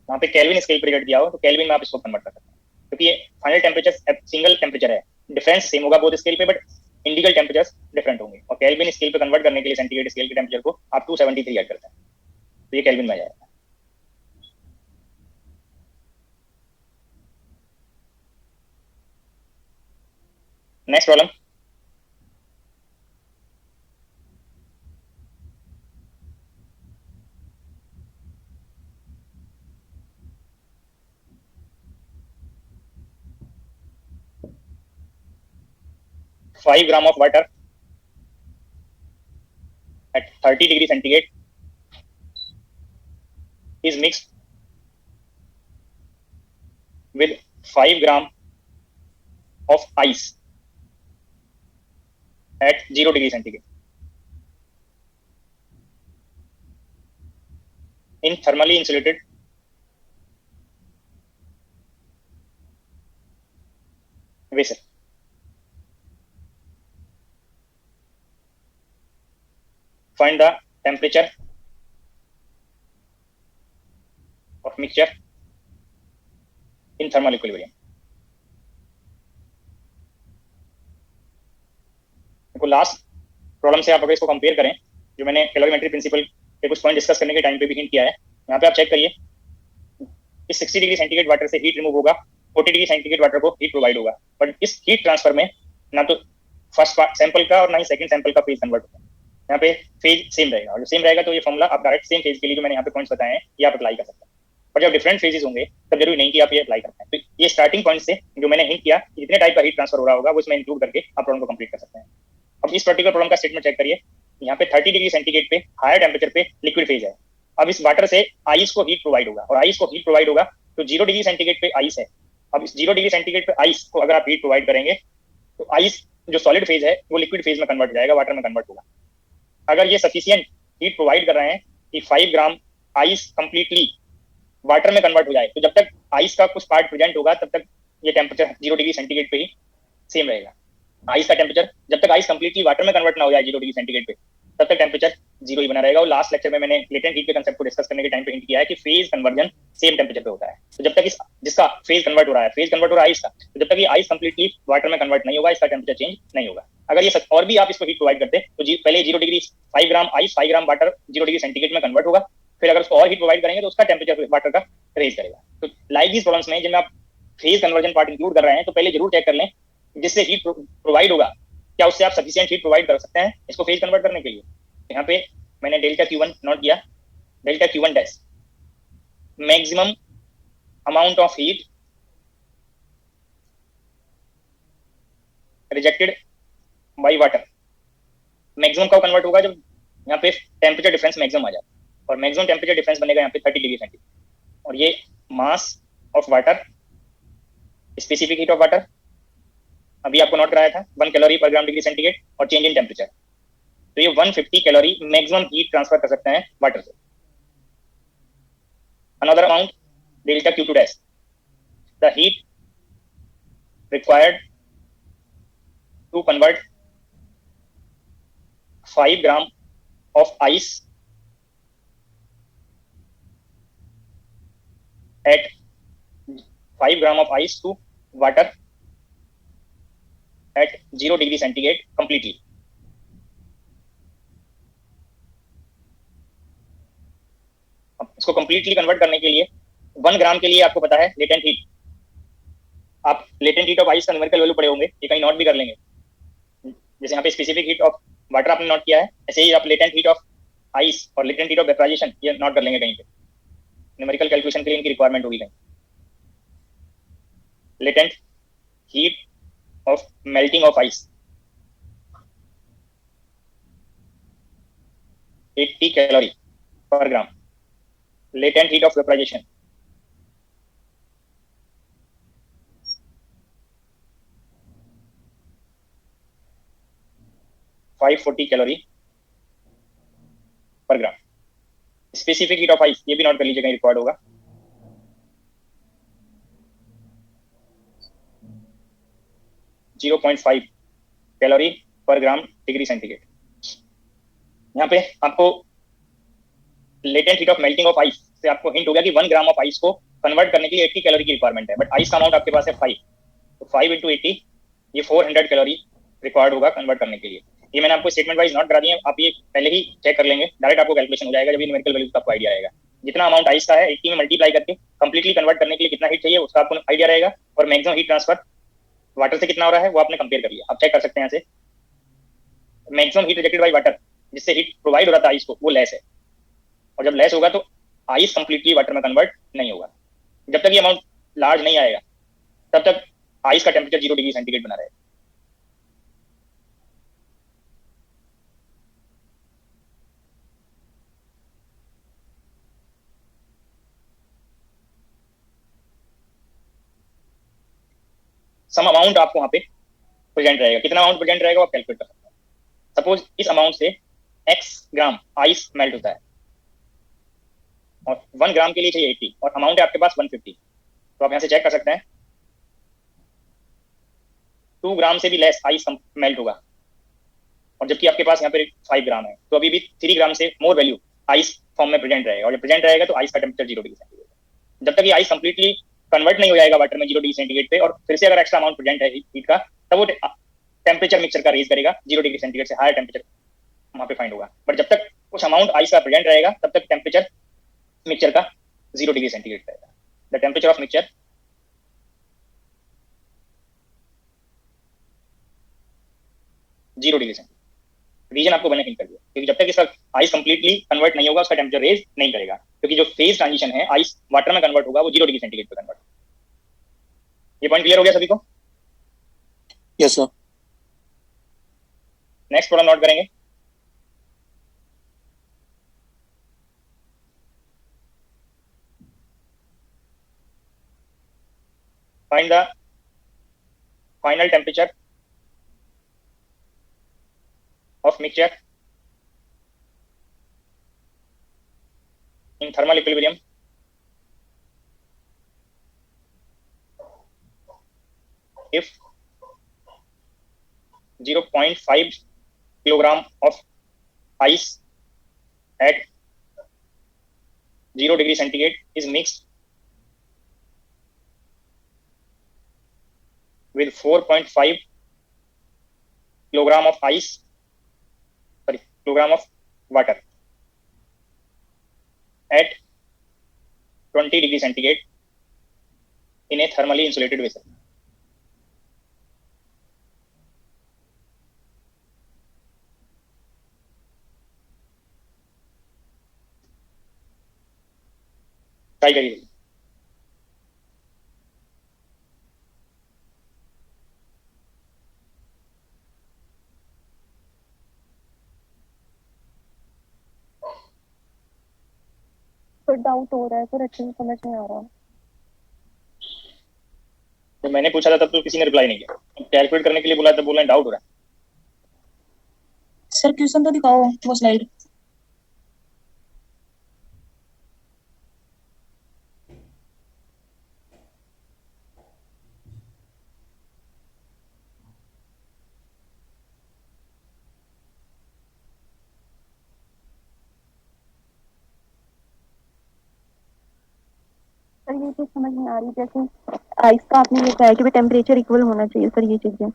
वहाँ पे केल्विन स्केल पे रिजल्ट दिया हो, तो केल्विन में आप इसको कन्वर्ट कर सकते हैं, क्योंकि ये फाइनल टेम्परेचर सिंगल टेम्परेचर है. डिफरेंस सेम होगा बोथ स्केल पे, बट इंडिविजुअल टेम्परेचर्स डिफरेंट होंगे. और केल्विन स्केल पे कन्वर्ट करने के लिए सेंटीग्रेड स्केल के टेम्परेचर को आप 273 ऐड करते हैं, तो ये केल्विन में आ जाएगा. Next problem. Five gram of water at 30 degree centigrade is mixed with 5 gram of ice at 0 degree centigrade in thermally insulated vessel. Find the temperature of mixture in thermal equilibrium. देखो last problem से आप अगर इसको compare करें, जो मैंने calorimetry principal के कुछ पॉइंट डिस्कस करने के टाइम पे भी हिंट किया है, यहाँ पे आप चेक करिए, इस 60 डिग्री सेंटीग्रेड वाटर से हीट रिमूव होगा, 40 डिग्री सेंटीग्रेड वाटर को हीट प्रोवाइड होगा, बट इस हीट ट्रांसफर में ना तो फर्स्ट सैंपल का और ना ही सेकंड सैंपल का फेज कन्वर्ट होगा। यहाँ पे फेज सेम रहेगा, और जो सेम रहेगा तो ये फॉर्मूला आप डायरेक्ट सेम फेज के लिए जो मैंने यहाँ पे पॉइंट्स बताए हैं ये आप अप्लाई कर सकते हैं। पर जब डिफरेंट फेजेस होंगे तब जरूरी नहीं कि आप ये अप्लाई करते हैं। तो ये स्टार्टिंग पॉइंट से जो मैंने हिंट किया जितने टाइप का हीट ट्रांसफर हो रहा होगा वो इसमें इंक्लूड करके आप प्रॉब्लम को कंप्लीट कर सकते हैं। अब इस पर्टिकुलर प्रॉब्लम का स्टेटमेंट चेक करिए, यहाँ पे 30 डिग्री सेंटीग्रेड पे हायर टेम्परेचर पे लिक्विड फेज है। अब इस वाटर से आइस को हीट प्रोवाइड होगा, और आइस को हीट प्रोवाइड होगा तो 0 डिग्री सेंटीग्रेड पे आइस है। अब इस 0 डिग्री सेंटीग्रेड पे आइस को अगर आप हीट प्रोवाइड करेंगे तो आइस जो सॉलिड फेज है वो लिक्विड फेज में कन्वर्ट हो जाएगा, वाटर में कन्वर्ट होगा। अगर ये सफिशिएंट हीट प्रोवाइड कर रहे हैं कि 5 ग्राम आइस कंप्लीटली वाटर में कन्वर्ट हो जाए, तो जब तक आइस का कुछ पार्ट प्रेजेंट होगा तब तक ये टेम्परेचर 0 डिग्री सेंटीग्रेड पे ही सेम रहेगा। आइस का टेम्परेचर जब तक आइस कंप्लीटली वाटर में कन्वर्ट ना हो जाए 0 डिग्री सेंटीग्रेड पे, तब तक टेम्परेचर 0 ही बना रहेगा। और लास्ट लेक्चर में मैंने लेटेंट हीट के कंसेप्ट को डिस्कस करने के टाइम पे हिंट किया है कि फेज कन्वर्जन सेम टेम्परेचर पे होता है। तो जब तक जिसका फेज कन्वर्ट हो रहा है आइस का, तो जब तक ये आइस कंप्लीटली वाटर में कन्वर्ट नहीं होगा इसका टेम्परेचर चेंज नहीं होगा। अगर ये और भी आप इसको हीट प्रोवाइड करते तो पहले 0 degree 5 gram ice 5 gram water 0 degree centigrade में कन्वर्ट होगा, फिर अगर उसको और हीट प्रोवाइड करेंगे तो उसका टेम्परेचर वाटर का रेज करेगा। तो लाइक दीज प्रॉब्लम्स में जिनमें आप फेज कन्वर्जन पार्ट इंक्लूड कर रहे हैं तो पहले जरूर चेक कर लें जिससे हीट प्रोवाइड होगा क्या उससे आप सफिशिएंट हीट प्रोवाइड कर सकते हैं इसको फेज कन्वर्ट करने के लिए। यहाँ पे मैंने डेल्टा Q1 नोट किया, delta Q1 dash maximum amount of heat rejected by water. Maximum कब कन्वर्ट होगा? जब यहाँ पे टेम्परेचर डिफरेंस मैक्सिमम आ जाए, और मैक्सिमम टेम्परेचर डिफरेंस बनेगा यहाँ पे 30 डिग्री सेंटीग्रेड, और ये mass of water, specific heat of water अभी आपको नोट कराया था 1 calorie per gram degree centigrade, और चेंज इन टेम्परेचर। तो ये 150 कैलोरी मैक्सिमम हीट ट्रांसफर कर सकते हैं वाटर से। Another amount delta Q2 dash, the heat required to convert 5 gram of ice at 5 gram of ice to water at 0 degree centigrade completely. अब इसको completely convert करने के लिए 1 ग्राम के लिए आपको पता है लेटेंट हीट, आप लेटेंट हीट ऑफ आइस का न्यूमेरिकल वैल्यू पढ़े होंगे, ये कहीं नोट भी कर लेंगे। जैसे यहाँ पे स्पेसिफिक हीट ऑफ वाटर आपने नोट किया है, ऐसे ही आप लेटेंट हीट ऑफ आइस और लेटेंट हीट ऑफ वेपराइजेशन ये नोट कर लेंगे कहीं पे, न्यूमेरिकल कैलकुलेशन के लिए इनकी रिक्वायरमेंट होगी कहीं। Latent heat of melting of ice 80 calorie per gram, latent heat of vaporisation 540 calorie per gram. Specific heat of ice ये भी नोट कर लीजिएगा, रिक्वायर्ड होगा 0.5 calorie per gram degree centigrade. यहाँ पे आपको latent heat of melting of ice से आपको हिंट हो गया कि 1 ग्राम ऑफ आइस को कन्वर्ट करने के लिए 80 कैलोरी की रिक्वायरमेंट है, बट आइस का अमाउंट आपके पास है 5, तो 5 इंटू 80 ये 400 कैलोरी रिक्वायर्ड होगा कन्वर्ट करने के लिए। ये मैंने आपको स्टेटमेंट वाइज नोट करा दिए, आप ये पहले ही चेक कर लेंगे, डायरेक्ट आपको कैलकुलेशन हो जाएगा जब ये न्यूमेरिकल वैल्यू का आपको आइडिया रहेगा। जितना अमाउंट आइस का है 80 में मल्टीप्लाई करके कंप्लीटली कन्वर्ट करने के लिए कितना हीट चाहिए उसका आपको आइडिया रहेगा, और मैक्सिमम हीट ट्रांसफर वाटर से कितना हो रहा है वो आपने कंपेयर कर लिया। आप चेक कर सकते हैं यहाँ से, maximum heat rejected by water जिससे हीट प्रोवाइड हो रहा था आइस को वो लेस है, और जब लेस होगा तो आइस कंप्लीटली वाटर में कन्वर्ट नहीं होगा। जब तक ये अमाउंट लार्ज नहीं आएगा तब तक आइस का टेम्परेचर 0 डिग्री सेंटीग्रेड बना रहेगा। सम अमाउंट आपको वहां पे प्रेजेंट रहेगा, कितना अमाउंट प्रेजेंट रहेगा वो आप कैलकुलेट कर सकते हैं। सपोज इस अमाउंट से x ग्राम आइस मेल्ट होता है, और 1 ग्राम के लिए चाहिए 80, और अमाउंट है आपके पास 150, तो आप यहाँ से चेक कर सकते हैं 2 ग्राम से भी लेस आइस मेल्ट होगा, और जबकि आपके पास यहाँ पे 5 ग्राम है, तो अभी भी 3 ग्राम से मोर वैल्यू आइस फॉर्म में प्रेजेंट रहेगा, और जब प्रेजेंट रहेगा तो आइस का टेम्परेचर 0 डिग्री सेंटीग्रेड। जब तक ये आइस कंप्लीटली कन्वर्ट नहीं हो जाएगा वाटर में 0 डिग्री सेंटीग्रेड पे, और फिर से अगर एक्स्ट्रा अमाउंट प्रेजेंट है हीट का, तब वो टेम्परेचर मिक्सचर का रेज करेगा 0 डिग्री सेंटीग्रेड से हायर टेम्परेचर वहां पे फाइंड होगा। बट जब तक कुछ अमाउंट आइस का प्रेजेंट रहेगा तब तक टेम्परेचर मिक्सचर का 0 डिग्री सेंटीग्रेड रहेगा। The temperature of mixture 0 degree centigrade. Reason आपको मैंने हिंट कर दिया, क्योंकि जब तक इसका आइस कंप्लीटली कन्वर्ट नहीं होगा उसका टेम्परेचर रेज नहीं करेगा, क्योंकि जो फेज ट्रांजिशन है आइस वाटर में कन्वर्ट होगा वो 0 डिग्री सेंटीग्रेड पे कन्वर्ट। ये पॉइंट क्लियर हो गया सभी को? Yes sir. नेक्स्ट थोड़ा नोट करेंगे। Find the final temperature of mixture in thermal equilibrium if 0.5 kilogram of ice at 0 degree centigrade is mixed with 4.5 kilogram of kilogram of water at 20 degree centigrade in a thermally insulated vessel. Try करिए। पर doubt हो रहा है, पर अच्छे से समझ नहीं आ रहा। तो मैंने पूछा था तब तो किसी ने रिप्लाई नहीं किया, कैलकुलेट करने के लिए बोला तब बोला डाउट हो रहा है। सर क्वेश्चन तो दिखाओ वो स्लाइड। सर ये चीज समझ नहीं आ रही, जैसे आइस का आपने ये कहा है कि टेम्परेचर इक्वल होना चाहिए सर, ये चीजें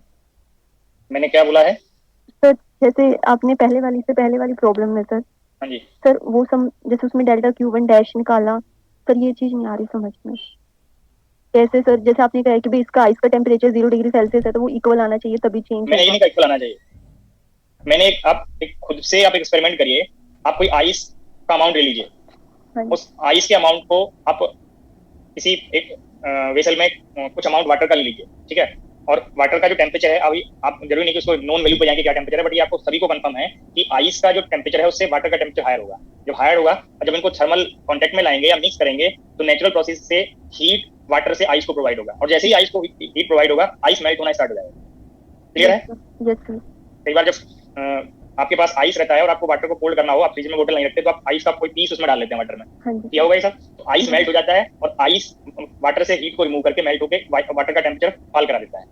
मैंने क्या बोला है सर? जैसे आपने पहले वाली प्रॉब्लम में सर, हाँ जी सर वो सम जैसे उसमें डेल्टा Q1 डैश निकाला सर, ये चीज नहीं आ रही समझ में। कैसे सर? जैसे आपने कहा कि भाई इसका आइस का टेम्परेचर 0 डिग्री सेल्सियस है तो वो इक्वल आना चाहिए तभी चेंज मैंने ये नहीं कहा इक्वल आना चाहिए। मैंने आप खुद से आप एक्सपेरिमेंट करिए, आप कोई आइस का अमाउंट ले लीजिए, उस आइस के अमाउंट को आप किसी एक वेसल में कुछ अमाउंट वाटर का ले लीजिए, ठीक है, और वाटर का जो टेम्परेचर है, अभी आप जरूरी नहीं कि उसको नॉन वैल्यू पे जाएंगे क्या टेम्परेचर है, बट ये आपको सभी को कंफर्म है कि आइस का जो टेम्परेचर है उससे वाटर का टेम्परेचर हायर होगा। जब हायर होगा और जब इनको थर्मल कॉन्टेक्ट में लाएंगे या मिक्स करेंगे तो नेचुरल प्रोसेस से हीट वाटर से आइस को प्रोवाइड होगा, और जैसे ही आइस को हीट प्रोवाइड होगा आइस मेल्ट होना स्टार्ट हो जाएगा। क्लियर है? कई बार जब आपके पास आइस रहता है और आपको वाटर को कोल्ड करना हो, आप फ्रिज में बोतल नहीं रखते तो आप आइस का कोई पीस उसमें डाल लेते हैं वाटर में, किया होगा ये सब, तो आइस मेल्ट हो जाता है और आइस वाटर से हीट को रिमूव करके मेल्ट होकर वाटर का टेम्परेचर फॉल करा देता है।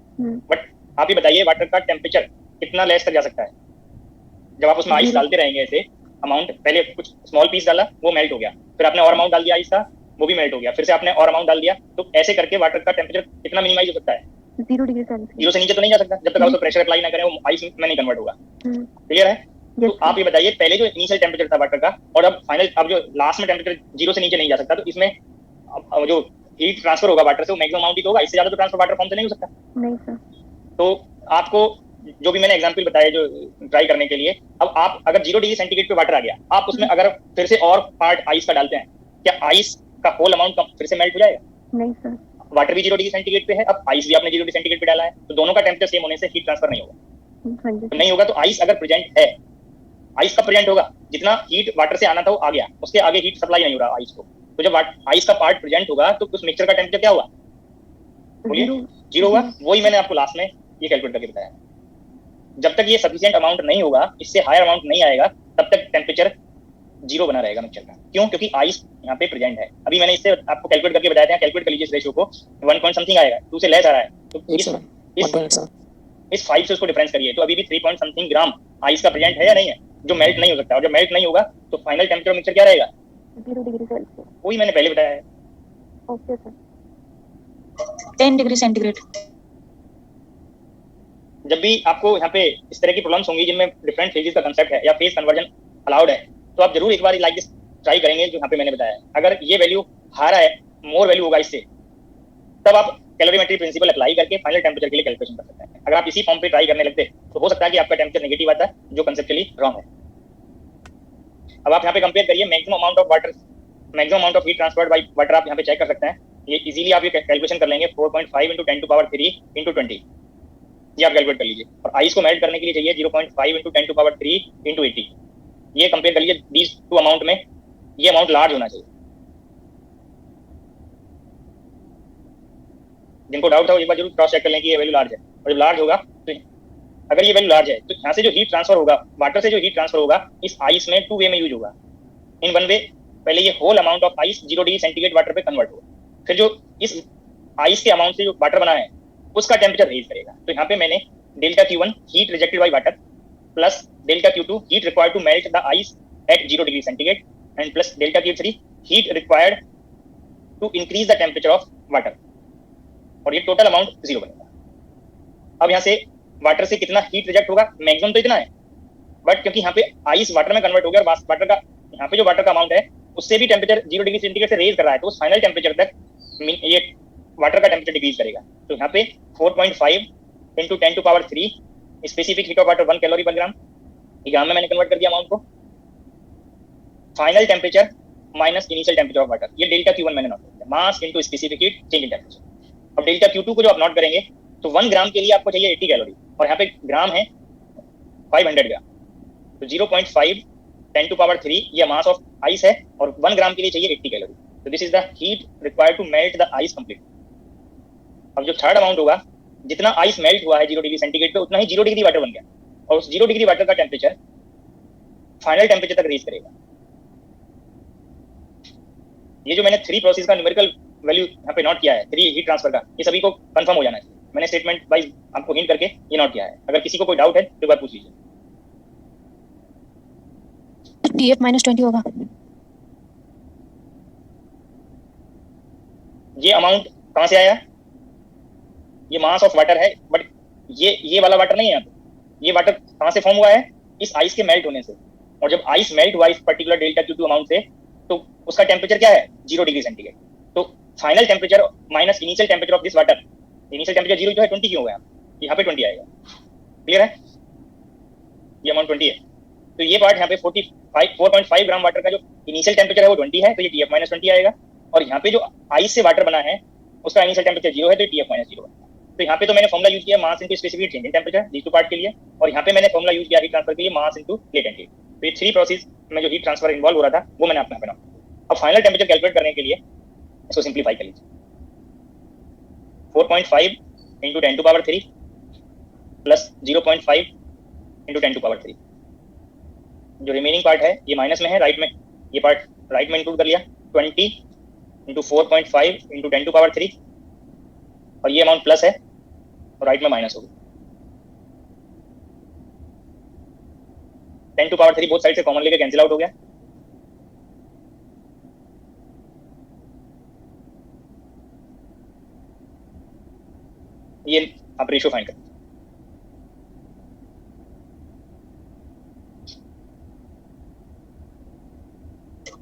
बट आप ही बताइए वाटर का टेम्परेचर कितना लेस तक जा सकता है? जब आप उसमें आइस डालते रहेंगे ऐसे अमाउंट, पहले कुछ स्मॉल पीस डाला वो मेल्ट हो गया, फिर आपने और अमाउंट डाल दिया आइस का वो भी मेल्ट हो गया, फिर से आपने और अमाउंट डाल दिया, तो ऐसे करके वाटर का टेम्परेचर कितना मिनिमाइज हो सकता है? 0 डिग्री सेल्सियस। 0 से नीचे तो नहीं जा सकता, जब तक आप उसको प्रेशर अप्लाई ना करें वो आइस में नहीं कन्वर्ट होगा। क्लियर है? तो आप ये बताइए पहले जो इनिशियल टेम्परेचर था वाटर का और अब फाइनल, अब जो लास्ट में टेम्परेचर 0 से नीचे नहीं जा सकता, तो इसमें जो हीट ट्रांसफर होगा वाटर से वो मैक्सिमम अमाउंट ही होगा, इससे ज्यादा तो ट्रांसफर वाटर फॉर्म से नहीं हो सकता। नहीं सर। तो आपको जो भी मैंने एग्जांपल बताया जो ट्राई करने के लिए, अब आप अगर 0 डिग्री सेंटीग्रेड पे वाटर आ गया, आप उसमें अगर फिर से और पार्ट आइस का डालते हैं, क्या आइस का होल अमाउंट फिर से मेल्ट हो जाएगा? नहीं सर। वाटर भी 0 डिग्री सेंटीग्रेड पे है, अब आइस भी आपने 0 डिग्री सेंटीग्रेड पे डाला है, तो दोनों का टेम्परेचर सेम होने से हीट ट्रांसफर नहीं होगा। तो नहीं होगा तो आइस अगर प्रेजेंट है, आइस का प्रेजेंट होगा, जितना हीट वाटर से आना था वो आ गया, उसके आगे हीट सप्लाई नहीं हो रहा आइस को, तो जब आइस का पार्ट प्रेजेंट होगा तो उस मिक्सचर का टेम्परेचर क्या होगा? बोलिए 0 होगा। वही मैंने आपको लास्ट में ये कैलकुलेट करके बताया। जब तक ये सफिशिएंट अमाउंट नहीं होगा, इससे हायर अमाउंट नहीं आएगा, तब तक टेम्परेचर 0 बना रहेगा मिक्सचर का। क्यों? क्योंकि आइस यहाँ पे प्रेजेंट है। अभी मैंने इससे आपको कैलकुलेट करके बताया था, कैलकुलेट कर लीजिए इस रेशियो को, 1 पॉइंट समथिंग आएगा, 2 से लेस आ रहा है, तो इस 5 से उसको डिफरेंस करिए तो अभी भी 3 पॉइंट समथिंग ग्राम आइस का प्रेजेंट है या नहीं है, जो मेल्ट नहीं हो सकता। और जब मेल्ट नहीं होगा तो फाइनल टेम्परेचर मिक्सचर क्या रहेगा? 0 डिग्री सेल्सियस। वही मैंने पहले बताया है। Okay sir. 10 degree centigrade. जब भी आपको यहाँ पे इस तरह की प्रॉब्लम्स होंगी जिनमें डिफरेंट फेजेस का कंसेप्ट है या फेज कन्वर्जन अलाउड है, तो आप जरूर एक बार लाइक दिस ट्राई करेंगे जो यहाँ पे मैंने बताया है। अगर ये वैल्यू हारा है, मोर वैल्यू होगा इससे, तब आप कैलोरीमेट्री प्रिंसिपल अप्लाई करके फाइनल टेम्परेचर के लिए कैलकुलेशन कर सकते हैं। अगर आप इसी फॉर्म पे ट्राई करने लगते तो हो सकता है कि आपका टेम्परेचर नेगेटिव आता है, जो कंसेप्चुअली रॉन्ग है। अब आप यहाँ पे कंपेयर करिए maximum amount of water, maximum amount of heat transferred by water आप यहाँ पे चेक कर सकते हैं। ये इजीली आप ये कैलकुलेशन कर लेंगे 4.5 × 10⁻³ × 20, ये आप कैलकुलेट कर लीजिए। और आइस को मेल्ट करने के लिए चाहिए 0.5 × 10⁻³ × 80। ये कंपेयर कर लीजिए दीज टू अमाउंट में, ये अमाउंट लार्ज होना चाहिए। जिनको डाउट है एक बार जरूर क्रॉस चेक कर लें कि ये वैल्यू लार्ज है। और जब लार्ज होगा तो अगर ये वैल्यू लार्ज है तो यहाँ से जो हीट ट्रांसफर होगा, वाटर से जो हीट ट्रांसफर होगा इस आइस में 2 वे में यूज होगा। इन 1 वे, पहले ये whole amount of ice 0 degree centigrade water पे कन्वर्ट होगा, फिर जो इस आइस के अमाउंट से जो वाटर बना है उसका टेम्परेचर रेज करेगा। तो यहाँ पे मैंने ΔQ1 heat rejected by water plus ΔQ2 heat required to melt the ice at 0 degree centigrade and plus ΔQ3 heat required to increase the temperature of water, और ये टोटल अमाउंट 0 बनेगा। अब यहाँ से वाटर से कितना हीट रिजेक्ट होगा, maximum तो इतना है, बट क्योंकि यहाँ पे आइस वाटर में कन्वर्ट हो गया और वाटर का यहाँ पे जो वाटर का अमाउंट है उससे भी टेम्परेचर 0 डिग्री सेंटीग्रेड से रेज कर रहा है, तो उस फाइनल टेम्परेचर तक ये वाटर का टेम्परेचर डिक्रीज करेगा। तो यहाँ पे 4.5 × 10⁻³ specific heat of water 1 calorie per ग्राम, ग्राम में मैंने कन्वर्ट कर दिया अमाउंट को। Final temperature minus initial temperature of water, ये ΔQ1 मैंने नोट किया, mass into specific heat change in temperature. अब ΔQ2 को जो आप नोट करेंगे तो 1 ग्राम के लिए आपको चाहिए 80 कैलोरी, और यहाँ पे ग्राम है 500 ग्राम, तो 0.5 × 10⁻³ ये मास ऑफ आइस है, और 1 ग्राम के लिए चाहिए 80 कैलोरी। तो this is the heat required to melt the ice complete. अब जो थर्ड अमाउंट होगा, जितना आइस मेल्ट हुआ है 0 डिग्री सेंटीग्रेड पे, उतना ही 0 डिग्री वाटर बन गया, और उस 0 डिग्री वाटर का टेम्परेचर फाइनल टेम्परेचर तक रेज करेगा। ये जो मैंने 3 प्रोसेस का न्यूमेरिकल वैल्यू यहाँ पे नोट किया है, 3 हीट ट्रांसफर का, ये सभी को कंफर्म हो जाना चाहिए। मैंने स्टेटमेंट वाइज आपको हिंट करके ये नोट किया है। अगर किसी को कोई डाउट है तो एक बार पूछ लीजिए। TF -20 होगा। ये अमाउंट कहाँ से आया? ये मास ऑफ वाटर है, बट ये वाला वाटर नहीं है। ये वाटर कहाँ से फॉर्म हुआ है? इस आइस के मेल्ट होने से। और जब आइस मेल्ट हुआ इस पर्टिकुलर ΔQ2 अमाउंट से, तो उसका टेम्परेचर क्या है? 0 डिग्री सेंटीग्रेड। तो final temperature minus initial temperature of this water, initial temperature 0 जो है 20 क्यों हुआ है? यहाँ पे 20 आएगा। क्लियर है? ये अमाउंट 20 है। तो ये पार्ट यहाँ पे 4.5 ग्राम वाटर का जो इनिशियल टेम्परेचर है वो 20 है, तो ये TF -20 आएगा। और यहाँ पे जो आइस से वाटर बना है उसका इनिशियल टेम्परेचर 0 है, तो TF -0 बनेगा। तो यहाँ पे तो मैंने फॉर्मूला यूज किया mass into specific change in temperature, these 2 part के लिए, और यहाँ पे मैंने फॉर्मूला यूज किया हीट ट्रांसफर के लिए मास इनटू लेटेंट हीट। तो ये 3 प्रोसेस में जो हीट ट्रांसफर इन्वॉल्व हो रहा था वो मैंने अपना बना। अब फाइनल टेम्परेचर कैलकुलेट करने के लिए इसको सिंप्लीफाई कर लीजिए। 4.5 × 10⁻³ प्लस 0.5 × 10⁻³। जो रिमेनिंग पार्ट है ये माइनस में है, राइट में ये पार्ट राइट में इंक्लूड कर लिया। 20 × 4.5 × 10⁻³, और ये अमाउंट प्लस है और राइट में माइनस होगी। 10⁻³ बोथ साइड से कॉमन लेके कैंसिल आउट हो गया। ये आप रेशियो फाइंड करें।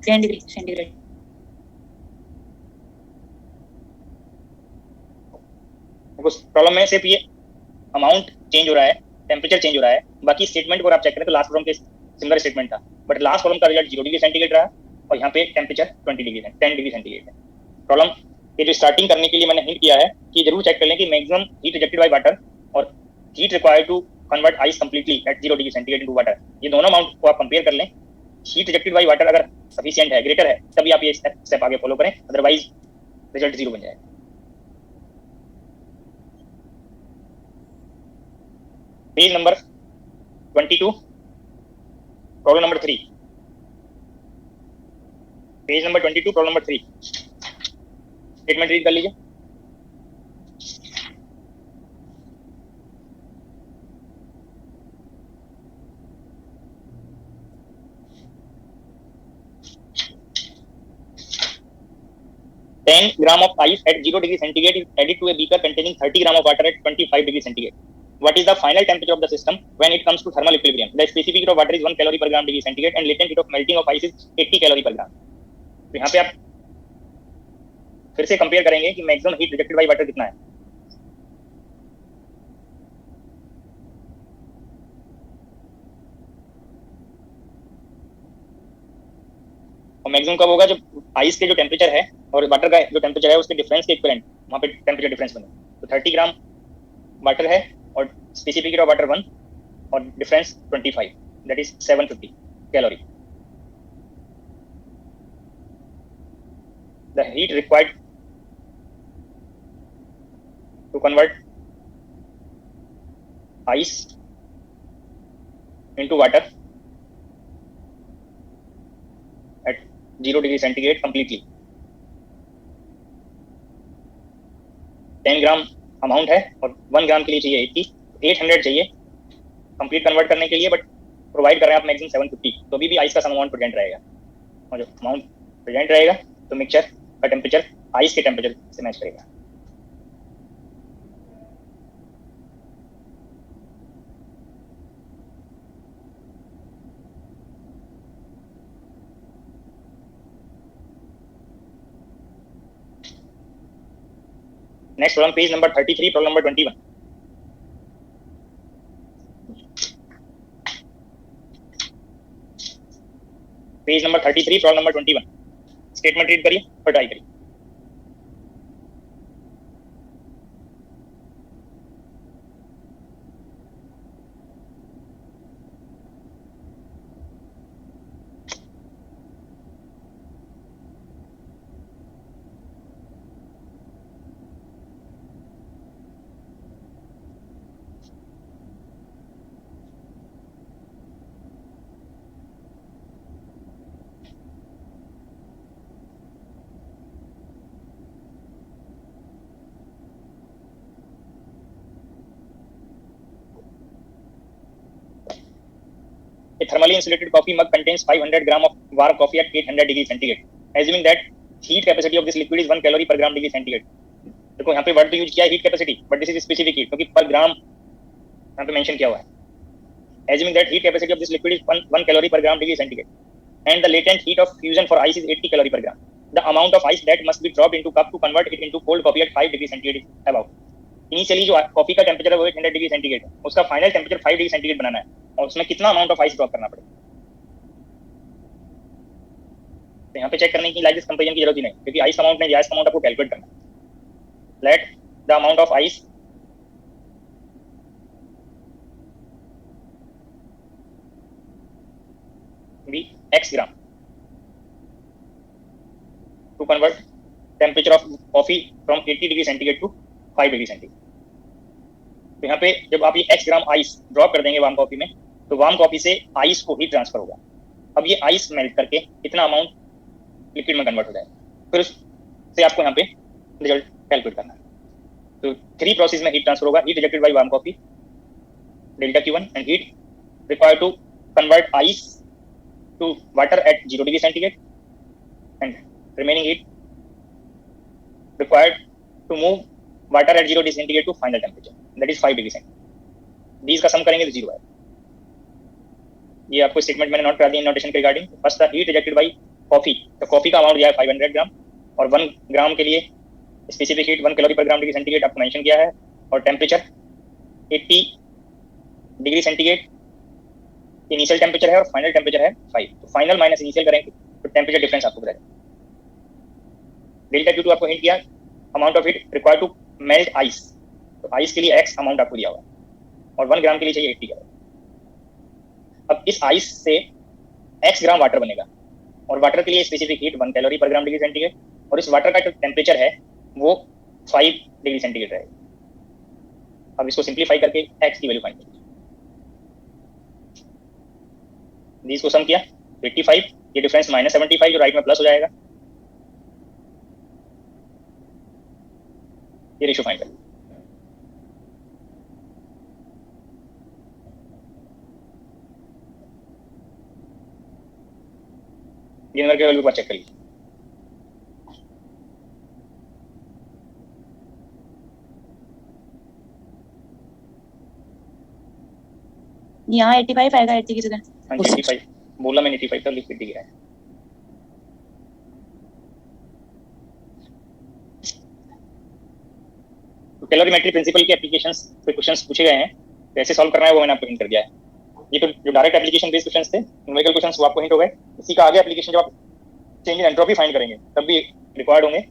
Ten degree centigrade. प्रॉब्लम में सिर्फ ये अमाउंट चेंज हो रहा है, टेम्परेचर चेंज हो रहा है, बाकी स्टेटमेंट को आप चेक करें तो लास्ट प्रॉब्लम के सिमिलर स्टेटमेंट था, बट लास्ट प्रॉब्लम का रिजल्ट 0 डिग्री सेंटीग्रेड रहा और यहाँ पे टेम्परेचर 10 डिग्री सेंटीग्रेड है। प्रॉब्लम ये जो स्टार्टिंग करने के लिए मैंने हिंट किया है कि जरूर चेक कर लें कि maximum heat rejected by water और heat required to convert ice completely at 0 degree centigrade into water, ये दोनों अमाउंट को आप कंपेयर कर लें। हीट रिजेक्टेड बाय वाटर अगर सफिशिएंट है, ग्रेटर है, तभी आप ये स्टेप आगे फॉलो करें, अदरवाइज रिजल्ट 0 बन जाएगा। Page number 22, problem number 3। Page number 22, problem number 3। Statement read कर लीजिए। 10 gram of ice at 0 degree centigrade is added to a beaker containing 30 gram of water at 25 degree centigrade. What is the final temperature of the system when it comes to thermal equilibrium? The specific heat of water is 1 calorie per gram degree centigrade and latent heat of melting of ice is 80 calorie per gram. तो यहाँ पे आप फिर से compare करेंगे कि maximum heat rejected by water कितना है. और मैक्सिमम कब होगा जब आइस के जो टेम्परेचर है और वाटर का जो टेम्परेचर है उसके डिफरेंस के इक्विवेलेंट वहां पे टेम्परेचर डिफरेंस बने. तो 30 ग्राम वाटर है और स्पेसिफिक हीट ऑफ वाटर 1 और difference 25, that is 750 calorie. The heat required to convert ice into water at 0 degree centigrade completely. 10 gram amount है और 1 ग्राम के लिए चाहिए 80, 800 चाहिए कंप्लीट कन्वर्ट करने के लिए, बट प्रोवाइड कर रहे हैं आप मैक्सिमम 750. तो अभी भी आइस का सम अमाउंट प्रेजेंट रहेगा और जो अमाउंट प्रेजेंट रहेगा तो मिक्सचर का टेम्परेचर आइस के टेम्परेचर से मैच करेगा. Next problem page number 33, problem number 21. Page number 33, problem number 21. Statement read करिए और ट्राई करिए. A thermally insulated coffee mug contains 500 gram of warm coffee at 800 degree centigrade. Assuming that heat capacity of this liquid is 1 calorie per gram degree centigrade. देखो यहाँ पे word तो use किया है heat capacity, but this is specific heat क्योंकि पर ग्राम यहाँ पे मेंशन किया हुआ है. Assuming that heat capacity of this liquid is 1 calorie per gram degree centigrade and the latent heat of fusion for ice is 80 calorie per gram. The amount of ice that must be dropped into cup to convert it into cold coffee at 5 degree centigrade is about. Initially जो coffee का temperature है वो 800 degree centigrade है, उसका final temperature 5 degree centigrade बनाना है और उसमें कितना अमाउंट ऑफ आइस ड्रॉप करना पड़ेगा. तो यहाँ पे चेक करने की लाइक दिस कंपेरिजन की जरूरत ही नहीं क्योंकि आइस अमाउंट नहीं, आइस अमाउंट आपको कैलकुलेट करना है. Let the amount of ice be x gram to convert temperature of coffee from 80 degree centigrade to 5 degree centigrade. तो यहाँ पे जब आप ये x ग्राम आइस ड्रॉप कर देंगे वार्म कॉफी में तो वार्म कॉफी से आइस को हीट ट्रांसफर होगा. अब ये आइस मेल्ट करके इतना अमाउंट लिक्विड में कन्वर्ट हो जाएगा. फिर उससे आपको यहाँ पे रिजल्ट कैलकुलेट करना है. तो 3 प्रोसेस में हीट ट्रांसफर होगा. Heat rejected by warm coffee delta Q1 and heat required to convert ice to water at 0 degree centigrade and remaining heat required to move water at 0 degree centigrade to final temperature that is 5 degree centigrade. These का sum करेंगे तो 0 है. ये आपको statement मैंने note करा दिया notation के regarding. First the heat rejected bye coffee, तो कॉफी का अमाउंट दिया है 500 ग्राम और 1 ग्राम के लिए specific heat 1 calorie per gram degree centigrade आपको मेंशन किया है और temperature 80 degree centigrade initial temperature है और फाइनल टेम्परेचर है 5. तो फाइनल माइनस इनिशियल करेंगे तो टेम्परेचर डिफरेंस आपको बताएगा. डेल्टा Q2 आपको हिंट किया amount of heat required to melt ice, तो आइस के लिए x अमाउंट आपको दिया हुआ और 1 ग्राम के लिए चाहिए 80 कैलोरी. अब इस आइस से x ग्राम वाटर बनेगा और वाटर के लिए specific heat 1 calorie per gram degree centigrade और इस वाटर का जो टेम्परेचर है वो 5 डिग्री सेंटीग्रेड रहेगा. अब इसको सिंप्लीफाई करके x की वैल्यू फाइंड करें. इसको सम किया 85, ये डिफरेंस -75 जो राइट में प्लस हो जाएगा. ये रेशियो फाइंड करें. ये नंबर के वैल्यू पर चेक करिए. यहाँ 85 आएगा 80 की जगह। हाँ जी 85 बोला मैंने, 85 था, लिक्विड दिख रहा है। तो कैलोरीमेट्री प्रिंसिपल के एप्लीकेशंस पे क्वेश्चंस पूछे गए हैं, कैसे सॉल्व करना है वो मैंने आपको हिंट कर दिया है। ये तो जो डायरेक्ट एप्लीकेशन बेस्ड क्वेश्चंस थे, न्यूमेरिकल क्वेश्चंस, वो आपको हिंट हो गए। इसी का आगे एप्लीकेशन जब आप चेंज इन एंट्रोपी फाइंड करेंगे तब भी रिक्वायर्ड होंगे।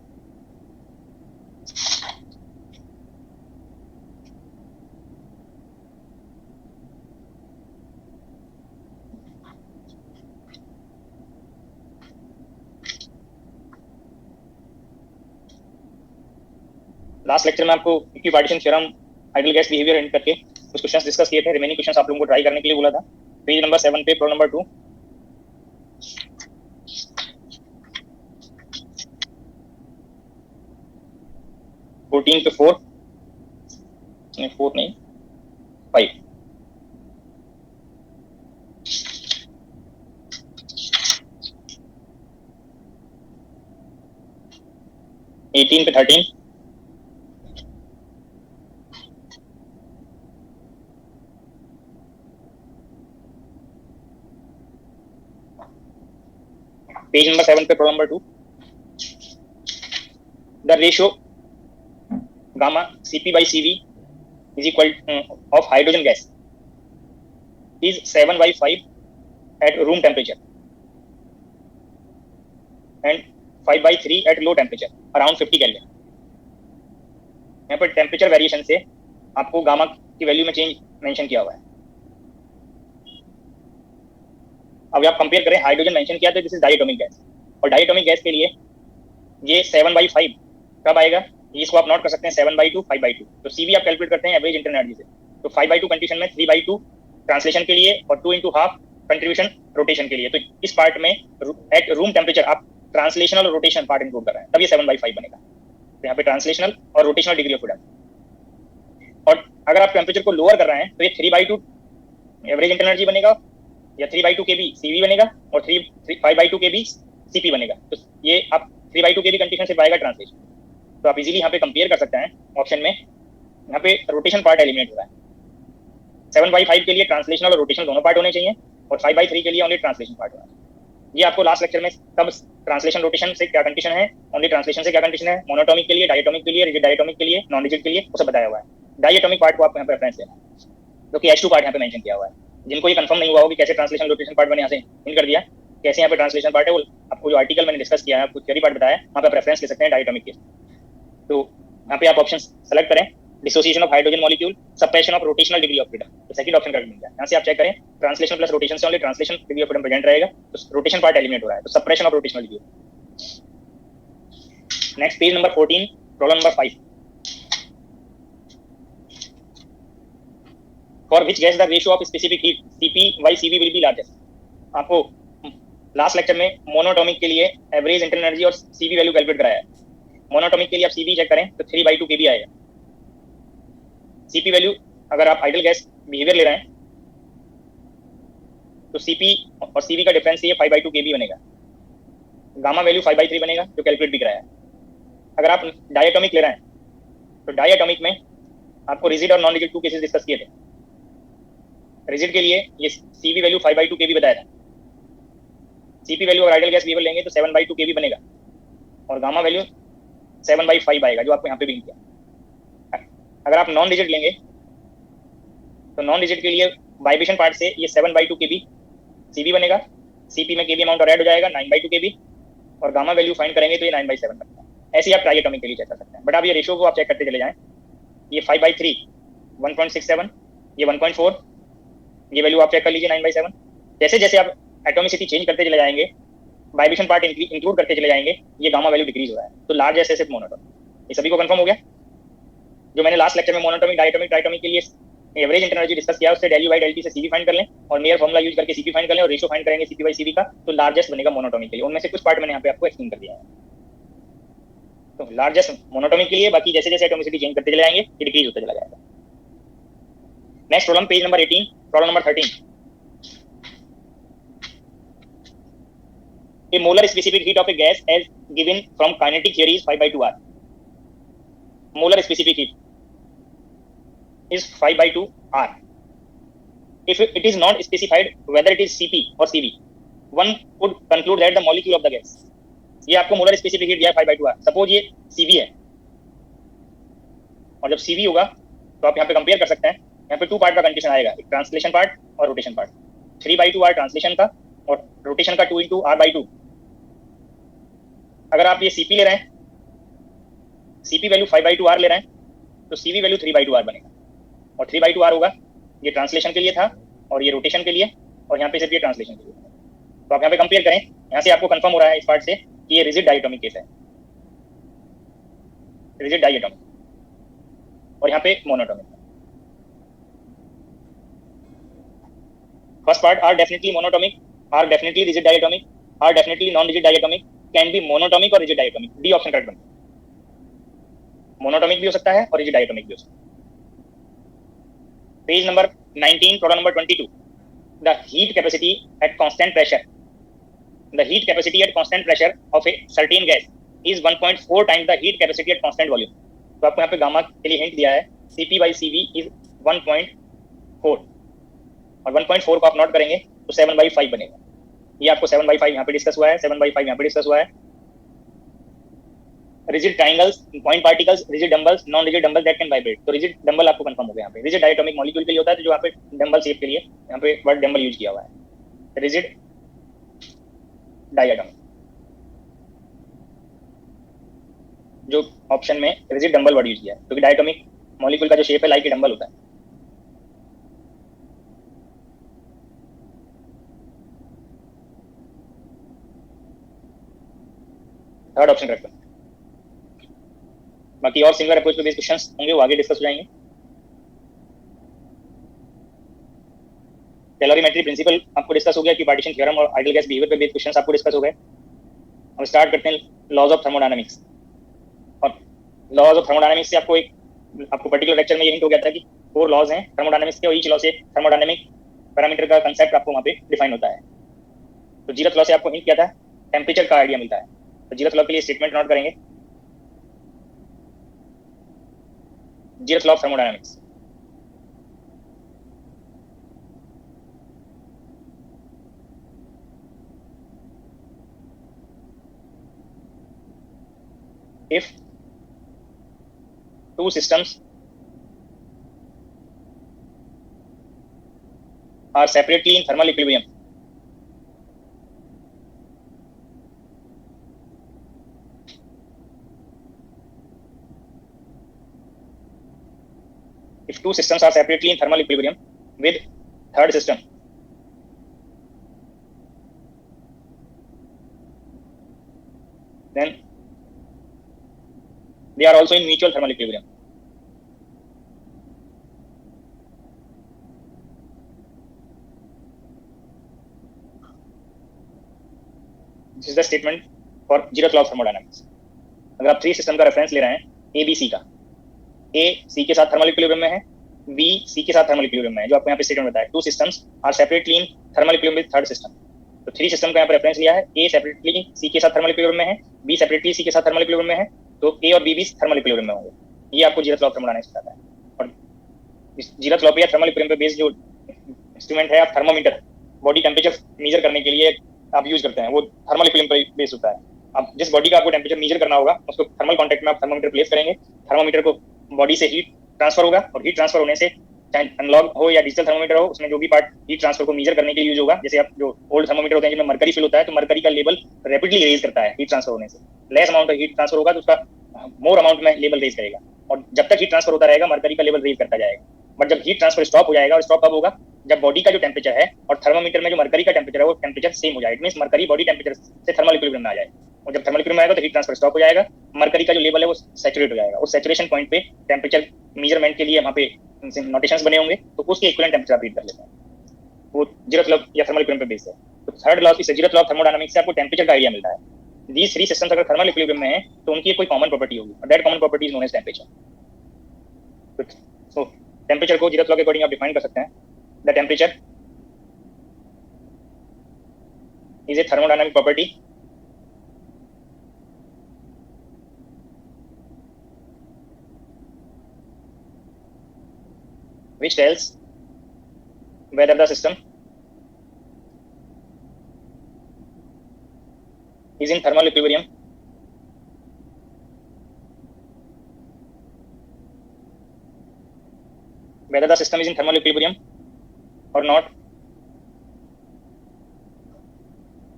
लास्ट लेक्चर में आपको equipartition theorem, ideal gas behaviour hint करके कुछ क्वेश्चंस डिस्कस किए थे। रिमेनिंग क्वेश्चंस आप लोगों को ट्राई करने के लिए बोला था। पेज नंबर 7 पे प्रॉब्लम नंबर 2, फोर्टीन पे 4 नहीं 5, एटीन पे 13, पेज नंबर 7 पे problem number 2, the ratio gamma Cp by Cv is equal of hydrogen gas is 7/5 at room temperature and 5/3 at low temperature around 50 Kelvin। यहाँ पर temperature variation से आपको gamma की value में चेंज मेंशन किया हुआ है। अब आप कंपेयर करें, हाइड्रोजन मेंशन किया तो दिस इज डायटोमिक गैस, और डायटोमिक गैस के लिए ये 7/5 कब आएगा, इसको आप नोट कर सकते हैं 7/2 5/2। तो सीवी आप कैलकुलेट करते हैं एवरेज इंटरनल एनर्जी से, तो 5/2 कंडीशन में 3/2 ट्रांसलेशन के लिए और 2 into हाफ कंट्रीब्यूशन रोटेशन के लिए। तो इस पार्ट में एट रूम टेम्परेचर आप ट्रांसलेशनल और रोटेशन पार्ट इंक्लूड कर रहे हैं, तब ये 7/5 बनेगा। तो यहाँ पे ट्रांसलेशनल और रोटेशनल डिग्री ऑफ फ्रीडम। और अगर आप टेम्परेचर को लोअर कर रहे हैं तो ये 3/2 एवरेज इंटरनल एनर्जी बनेगा, या 3/2 kb सीवी बनेगा, और 5/2 kb सीपी बनेगा। तो ये आप 3/2 kb कंडीशन से पाएगा ट्रांसलेशन। तो आप इजीली यहाँ पे कंपेयर कर सकते हैं ऑप्शन में। यहाँ पे रोटेशन पार्ट एलिमिनेट हो रहा है। 7/5 के लिए ट्रांसलेशनल और रोटेशनल दोनों पार्ट होने चाहिए, और 5/3 के लिए ओनली ट्रांसलेशन पार्ट होना चाहिए। ये आपको लास्ट लेक्चर में तब ट्रांसलेशन रोटेशन से क्या कंडीशन है, ओनली ट्रांसलेशन से क्या कंडीशन है, मोनोटोमिक के लिए, डायटोमिक के लिए, रिजिड डायटोमिक के लिए, नॉन रिजिड के लिए, वो सब बताया हुआ है। डायटोमिक पार्ट को आपको यहाँ पे रेफरेंस लेना है, जो कि H2 पार्ट यहाँ पे मेंशन किया हुआ है। जिनको ये कंफर्म नहीं हुआ हो कि कैसे ट्रांसलेशन रोटेशन पार्ट बने, यहाँ से हिंट कर दिया कैसे यहाँ पे ट्रांसलेशन पार्ट है। वो आपको जो आर्टिकल मैंने डिस्कस किया है, आपको थ्योरी पार्ट बताया, वहाँ पे आप रेफरेंस ले सकते हैं डायटोमिक के। तो यहाँ पे आप ऑप्शन सेलेक्ट करें, dissociation of hydrogen molecule, suppression of rotational degree of freedom, तो सेकंड ऑप्शन करेक्ट मिल गया। यहाँ से आप चेक करें, ट्रांसलेशन प्लस रोटेशन से only translation degree of freedom present रहेगा, तो रोटेशन पार्ट एलिमिनेट हो रहा है, तो suppression of rotational degree. Next page number 14 problem number 5, for which gas the ratio of specific heat Cp/Cv will be largest. आपको last lecture में monoatomic के लिए एवरेज इंटरनल एनर्जी और सीवी वैल्यू कैलकुलेट कराया है। मोनोटोमिक के लिए आप सीवी चेक करें तो 3/2 kb आएगा। सीपी वैल्यू अगर आप आइडियल गैस बिहेवियर ले रहे हैं तो सीपी और सीवी का डिफरेंस ये 5/2 kb बनेगा। गामा वैल्यू 5/3 बनेगा, जो कैलकुलेट भी कराया है। अगर आप डायटोमिक ले रहे हैं तो डायटोमिक में आपको रिजिड और नॉन रिजिड 2 केसेस डिस्कस किए थे। रिजिड के लिए ये सीवी वैल्यू 5/2 kb बताया था। सीपी वैल्यू अगर आइडियल गैस बिहेवियर लेंगे तो 7/2 kb बनेगा, और गामा वैल्यू 7/5 आएगा, जो आपको यहाँ पे भी किया। अगर आप नॉन रिजिड लेंगे तो नॉन रिजिड के लिए वाइब्रेशन पार्ट से ये 7/2 kb सीबी बनेगा, सीपी में kb अमाउंट और ऐड हो जाएगा 9/2 kb, और गामा वैल्यू फाइंड करेंगे तो ये 9/7 बनता है। ऐसे ही आप ट्राइएटोमिक के लिए चेक कर सकते हैं, बट आप ये रेशियो को आप चेक करते चले जाएं। ये 5/3 1.67, ये 1.4, ये वैल्यू आप चेक कर लीजिए 9/7। जैसे जैसे आप एटोमिसिटी चेंज करते चले जाएंगे, वाइब्रेशन पार्ट इंक्लूड करते चले जाएंगे, ये गामा वैल्यू डिक्रीज हो रहा है। तो लार्ज एस सिर्फ मोनोटोमिक। ये सभी को कंफर्म हो गया। जो मैंने लास्ट लेक्चर में मोनोटोमिक डायटोमिक ट्राइटोमिक के लिए एवरेज इंटरनल एनर्जी डिस्कस किया, उससे del/del से सीवी फाइंड कर लें, और मेयर फॉर्मूला यूज करके सीपी फाइंड कर लें, और रेशियो फाइंड करेंगे Cp/Cv का, तो लार्जेस्ट बनेगा मोनोटोमिक के लिए। उनमें से कुछ पार्ट मैंने यहाँ पे आपको एक्सप्लेन कर दिया है। तो लार्जेस्ट मोनोटोमिक के लिए, बाकी जैसे जैसे एटोमिसिटी चेंज करते चले जाएंगे ये डिक्रीज होता चला जाएगा। Next problem page number 18 problem number 13, a molar specific heat of a gas as given from kinetic theory is 5/2 R. Molar specific heat is 5/2 R. if it is not specified whether it is Cp or Cv, one would conclude that the molecule of the gas, ये आपको molar specific heat दिया है 5/2r, suppose ये Cv है, और जब Cv होगा तो आप यहाँ पे कंपेयर कर सकते हैं, यहाँ पे 2 पार्ट का कंडीशन आएगा, एक ट्रांसलेशन पार्ट और रोटेशन पार्ट, 3/2r ट्रांसलेशन का और रोटेशन का 2 × r/2। अगर आप ये Cp ले रहे हैं, Cp वैल्यू 5/2r ले रहे हैं, तो Cv वैल्यू 3/2r बनेगा, और 3/2r होगा, ये ट्रांसलेशन के लिए था और ये रोटेशन के लिए, और यहाँ पे सिर्फ ये ट्रांसलेशन के लिए। तो आप यहाँ पे कंपेयर करें, यहाँ से आपको कंफर्म हो रहा है इस पार्ट से कि ये रिजिड डायटोमिक केस है, रिजिड डायटोमिक, और यहाँ पे monatomic. First part are definitely monatomic, are definitely rigid diatomic, are definitely non rigid diatomic, can be monatomic और rigid diatomic. D option correct बनता है, मोनोटोमिक भी हो सकता है और रिजिड डायटोमिक भी हो सकता है। Page number 19, problem number 22, the heat capacity at constant pressure, the heat capacity at constant pressure of a certain gas is 1.4 times the heat capacity at constant volume. तो आपको यहाँ पे गामा के लिए हिंट दिया है, Cp/Cv इज 1.4, और 1.4 को आप नोट करेंगे तो 7/5 बनेगा। ये आपको 7/5 यहाँ पे डिस्कस हुआ है, 7/5 यहाँ पे डिस्कस हुआ है। Rigid triangles, point particles, rigid dumbbells, non rigid dumbbell that can vibrate. तो रिजिड डंबल आपको कंफर्म हो गया यहाँ पे, रिजिड डायटोमिक मॉलिक्यूल के लिए होता है, तो जो यहाँ पे डंबल शेप के लिए यहाँ पे वर्ड डंबल यूज किया हुआ है, रिजिड डायटोमिक। जो ऑप्शन में रिजिड डंबल वर्ड यूज किया है, क्योंकि डायटोमिक मॉलिक्यूल का जो शेप है लाइक डंबल होता है। थर्ड ऑप्शन करेक्ट है। बाकी और सिंगुलर अप्रोच पे बेस्ड क्वेश्चंस होंगे, वो आगे डिस्कस हो जाएंगे। कैलोरीमेट्री प्रिंसिपल आपको डिस्कस हो गया कि पार्टीशन थ्योरम और आइडियल गैस बिहेवियर पे बेस्ड क्वेश्चंस आपको डिस्कस हो गए। हम स्टार्ट करते हैं लॉज ऑफ थर्मोडायनामिक्स। और लॉज ऑफ थर्मोडायनामिक्स से आपको पर्टिकुलर लेक्चर में ये हिंट हो गया था कि 4 लॉज हैं थर्मोडायनामिक्स के, और ईच लॉ से थर्मोडायनामिक पैरामीटर का कंसेप्ट आपको वहाँ पे डिफाइन होता है। तो जीरथ लॉ से आपको हिंट किया था, टेम्परेचर का आइडिया मिलता है। तो जीरथ लॉ के लिए स्टेटमेंट नोट करेंगे, zeroth law of thermodynamics. If 2 systems are separately in thermal equilibrium, if 2 systems are separately in thermal equilibrium with third system, then they are also in mutual thermal equilibrium. This is the statement for Zeroth law of thermodynamics. अगर आप 3 system का reference ले रहे हैं, A B C का, ए सी के साथ thermal equilibrium में है, बी सी के साथ थर्मल इक्विलिब्रियम में है, जो आपको यहाँ पे स्टेटमेंट बताया 2 systems are separately in thermal equilibrium with third system। तो 3 सिस्टम का यहाँ पे रेफरेंस लिया है, ए सेपरेटली सी के साथ थर्मल इक्विलिब्रियम में है, बी सेपरेटली सी के साथ थर्मल इक्विलिब्रियम में है, तो ए और बी भी थर्मल इक्विलिब्रियम में होंगे। ये आपको जीरथ लॉ ऑफ थर्मोडायनामिक्स बताता है। और जीरथ लॉ पे या थर्मल इक्विलिब्रियम पे बेस्ड जो इंस्ट्रूमेंट है, आप थर्मोमीटर, बॉडी टेम्परेचर मेजर करने के लिए आप यूज करते हैं, वो थर्मल इक्विलिब्रियम पे बेस्ड होता है। आप जिस बॉडी का आपको टेम्परेचर मेजर करना होगा, उसको थर्मल कॉन्टैक्ट में आप थर्मोमीटर प्लेस करेंगे, थर्मोमीटर को बॉडी से हीट ट्रांसफर होगा, और हीट ट्रांसफर होने से चाहे एनालॉग हो या डिजिटल थर्मोमीटर हो, उसमें जो भी पार्ट हीट ट्रांसफर को मेजर करने के लिए यूज होगा, जैसे आप जो ओल्ड थर्मोमीटर होते हैं जिनमें मरकरी फिल होता है, तो मरकरी का लेवल रैपिडली रेज करता है हीट ट्रांसफर होने से। Less amount of heat transfer होगा तो उसका मोर अमाउंट में लेवल रेज करेगा, और जब तक हीट ट्रांसफर होता रहेगा मरकरी का लेवल रेज करता जाएगा। बट जब हीट ट्रांसफर स्टॉप हो जाएगा, और स्टॉप कब होगा, जब बॉडी का जो टेम्परेचर है और थर्मोमीटर में जो मरकरी का टेम्परेचर है वो टेम्परेचर सेम हो जाए। It means mercury body temperature से थर्मल इक्विलिब्रियम में आ जाए, और जब थर्मल इक्विलिब्रियम में आएगा तो हीट ट्रांसफर स्टॉप हो जाएगा, मरकरी का जो लेवल है वो सैचुरेट हो जाएगा। उस सैचुरेशन पॉइंट पे टेम्परेचर मेजरमेंट के लिए वहाँ पे नोटेशंस बने होंगे, तो उसके इक्विवेलेंट टेम्परेचर आप रीड कर लेते हैं, वो जीरथ लॉ या थर्मल इक्विलिब्रियम पे बेस्ड है। तो थर्ड लॉ, इस जीरथ लॉ ऑफ थर्मोडायनामिक्स से आपको टेम्परेचर का आइडिया मिलता है। These 3 systems अगर थर्मल इक्विलिब्रियम में है तो उनकी एक कोई कॉमन प्रॉपर्टी होगी, और that common property is known as temperature. So temperature को जीरथ लॉ के अकॉर्डिंग आप डिफाइन कर सकते हैं, the temperature is a thermodynamic property which tells whether the system is in thermal equilibrium or not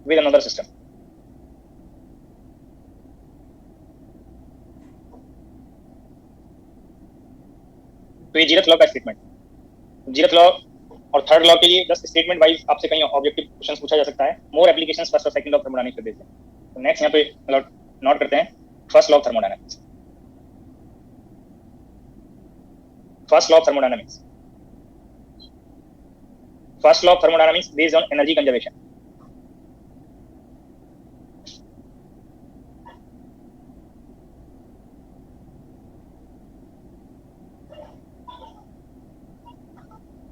with another system. तो ये जीरथ law का statement, जीरथ law और थर्ड लॉ के लिए जस्ट स्टेटमेंट वाइज आपसे कहीं ऑब्जेक्टिव क्वेश्चंस पूछा जा सकता है। मोर एप्लीकेशंस फर्स्ट और सेकंड लॉ ऑफ थर्मोडायनामिक्स पे बेस्ड है। तो नेक्स्ट यहाँ पे नोट करते हैं first law of thermodynamics. First law of thermodynamics, first law of thermodynamics based on energy conservation.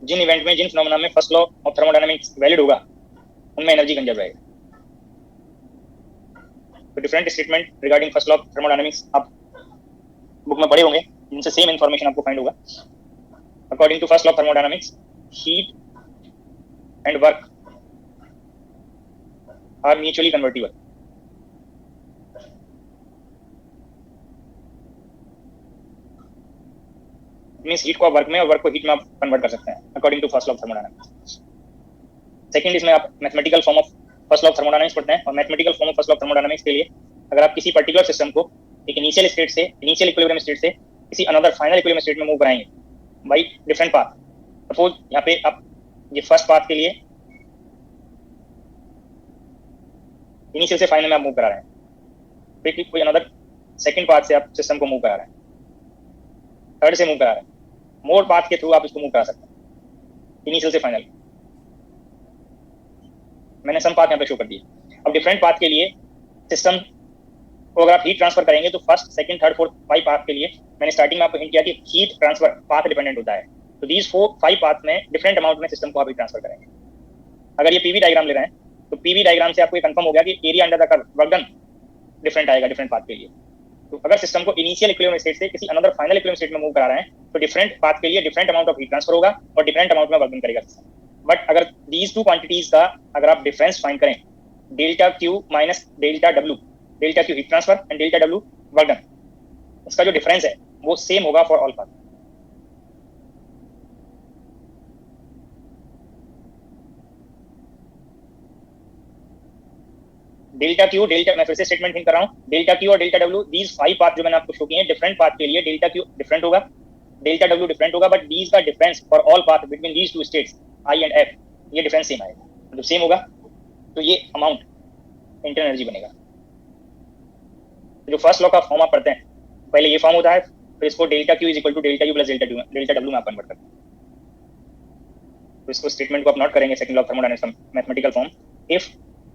जिन इवेंट में, जिन फिनोमेना में first law of thermodynamics valid होगा उनमें एनर्जी कंजर्व रहेगा। तो different statement regarding first law of thermodynamics आप book में पढ़े होंगे, जिनसे सेम इंफॉर्मेशन आपको फाइंड होगा। According to first law of thermodynamics, heat and work are mutually convertible. Means heat को आप वर्क में और वर्क को हीट में आप कन्वर्ट कर सकते हैं according to first law of thermodynamics. Second, इसमें आप mathematical form of first law of thermodynamics पढ़ते हैं, और mathematical form of first law of thermodynamics के लिए अगर आप किसी पर्टिकुलर सिस्टम को एक इनिशियल स्टेट से, इनिशियल इक्विलिब्रियम स्टेट से किसी अनदर फाइनल इक्विलिब्रियम स्टेट में मूव कराएंगे बाई डिफरेंट पाथ। सपोज यहाँ पे आप ये फर्स्ट पाथ के लिए इनिशियल से फाइनल में आप मूव करा रहे हैं, फिर कोई अनदर सेकंड पाथ से आप सिस्टम को मूव करा रहे हैं, थर्ड से मूव करा रहे हैं, मोर पाथ के थ्रू आप इसको मूव करा सकते हैं इनिशियल से फाइनल। मैंने सम पाथ यहाँ पे शो कर दिए। अब डिफरेंट पाथ के लिए सिस्टम को अगर आप हीट ट्रांसफर करेंगे तो first, second, third, fourth 5 path के लिए मैंने स्टार्टिंग में आपको हिंट किया कि हीट ट्रांसफर पाथ डिपेंडेंट होता है। तो दीज 5 पाथ में डिफरेंट अमाउंट में सिस्टम को आप हीट ट्रांसफर करेंगे। अगर ये पीवी डायग्राम ले रहे हैं तो पीवी डायग्राम से आपको ये कंफर्म हो गया कि area under the curve, work done different आएगा डिफरेंट पाथ के लिए। तो अगर सिस्टम को इनिशियल इक्विलिब्रियम स्टेट से किसी अनदर फाइनल इक्विलिब्रियम स्टेट में मूव करा रहे हैं तो डिफरेंट पाथ के लिए different amount of heat transfer होगा और डिफरेंट अमाउंट में वर्क डन करेगा सिस्टम। बट अगर दीज टू क्वांटिटीज का अगर आप डिफरेंस फाइंड करें, delta Q minus delta W, delta Q heat transfer and delta W work done, इसका जो डिफरेंस है वो सेम होगा for all path. Delta Q, delta, मैं फिर से स्टेटमेंट हिंट कर रहा हूं, डेल्टा क्यू और डेल्टा डब्ल्यू, दीज 5 पाथ जो मैंने आपको शो किए हैं, डिफरेंट पाथ के लिए डेल्टा क्यू डिफरेंट होगा, डेल्टा डब्ल्यू डिफरेंट होगा, बट दीज का difference for all path between these two states I and F, ये डिफरेंस सेम आएगा। जब सेम होगा तो ये अमाउंट इंटरनल एनर्जी बनेगा। जो फर्स्ट लॉ का फॉर्म आप पढ़ते हैं, पहले ये फॉर्म होता है, फिर इसको delta Q is equal to delta U plus delta W में आप कन्वर्ट करते हैं। तो इसको स्टेटमेंट को आप नोट करेंगे second law of thermodynamics mathematical form, if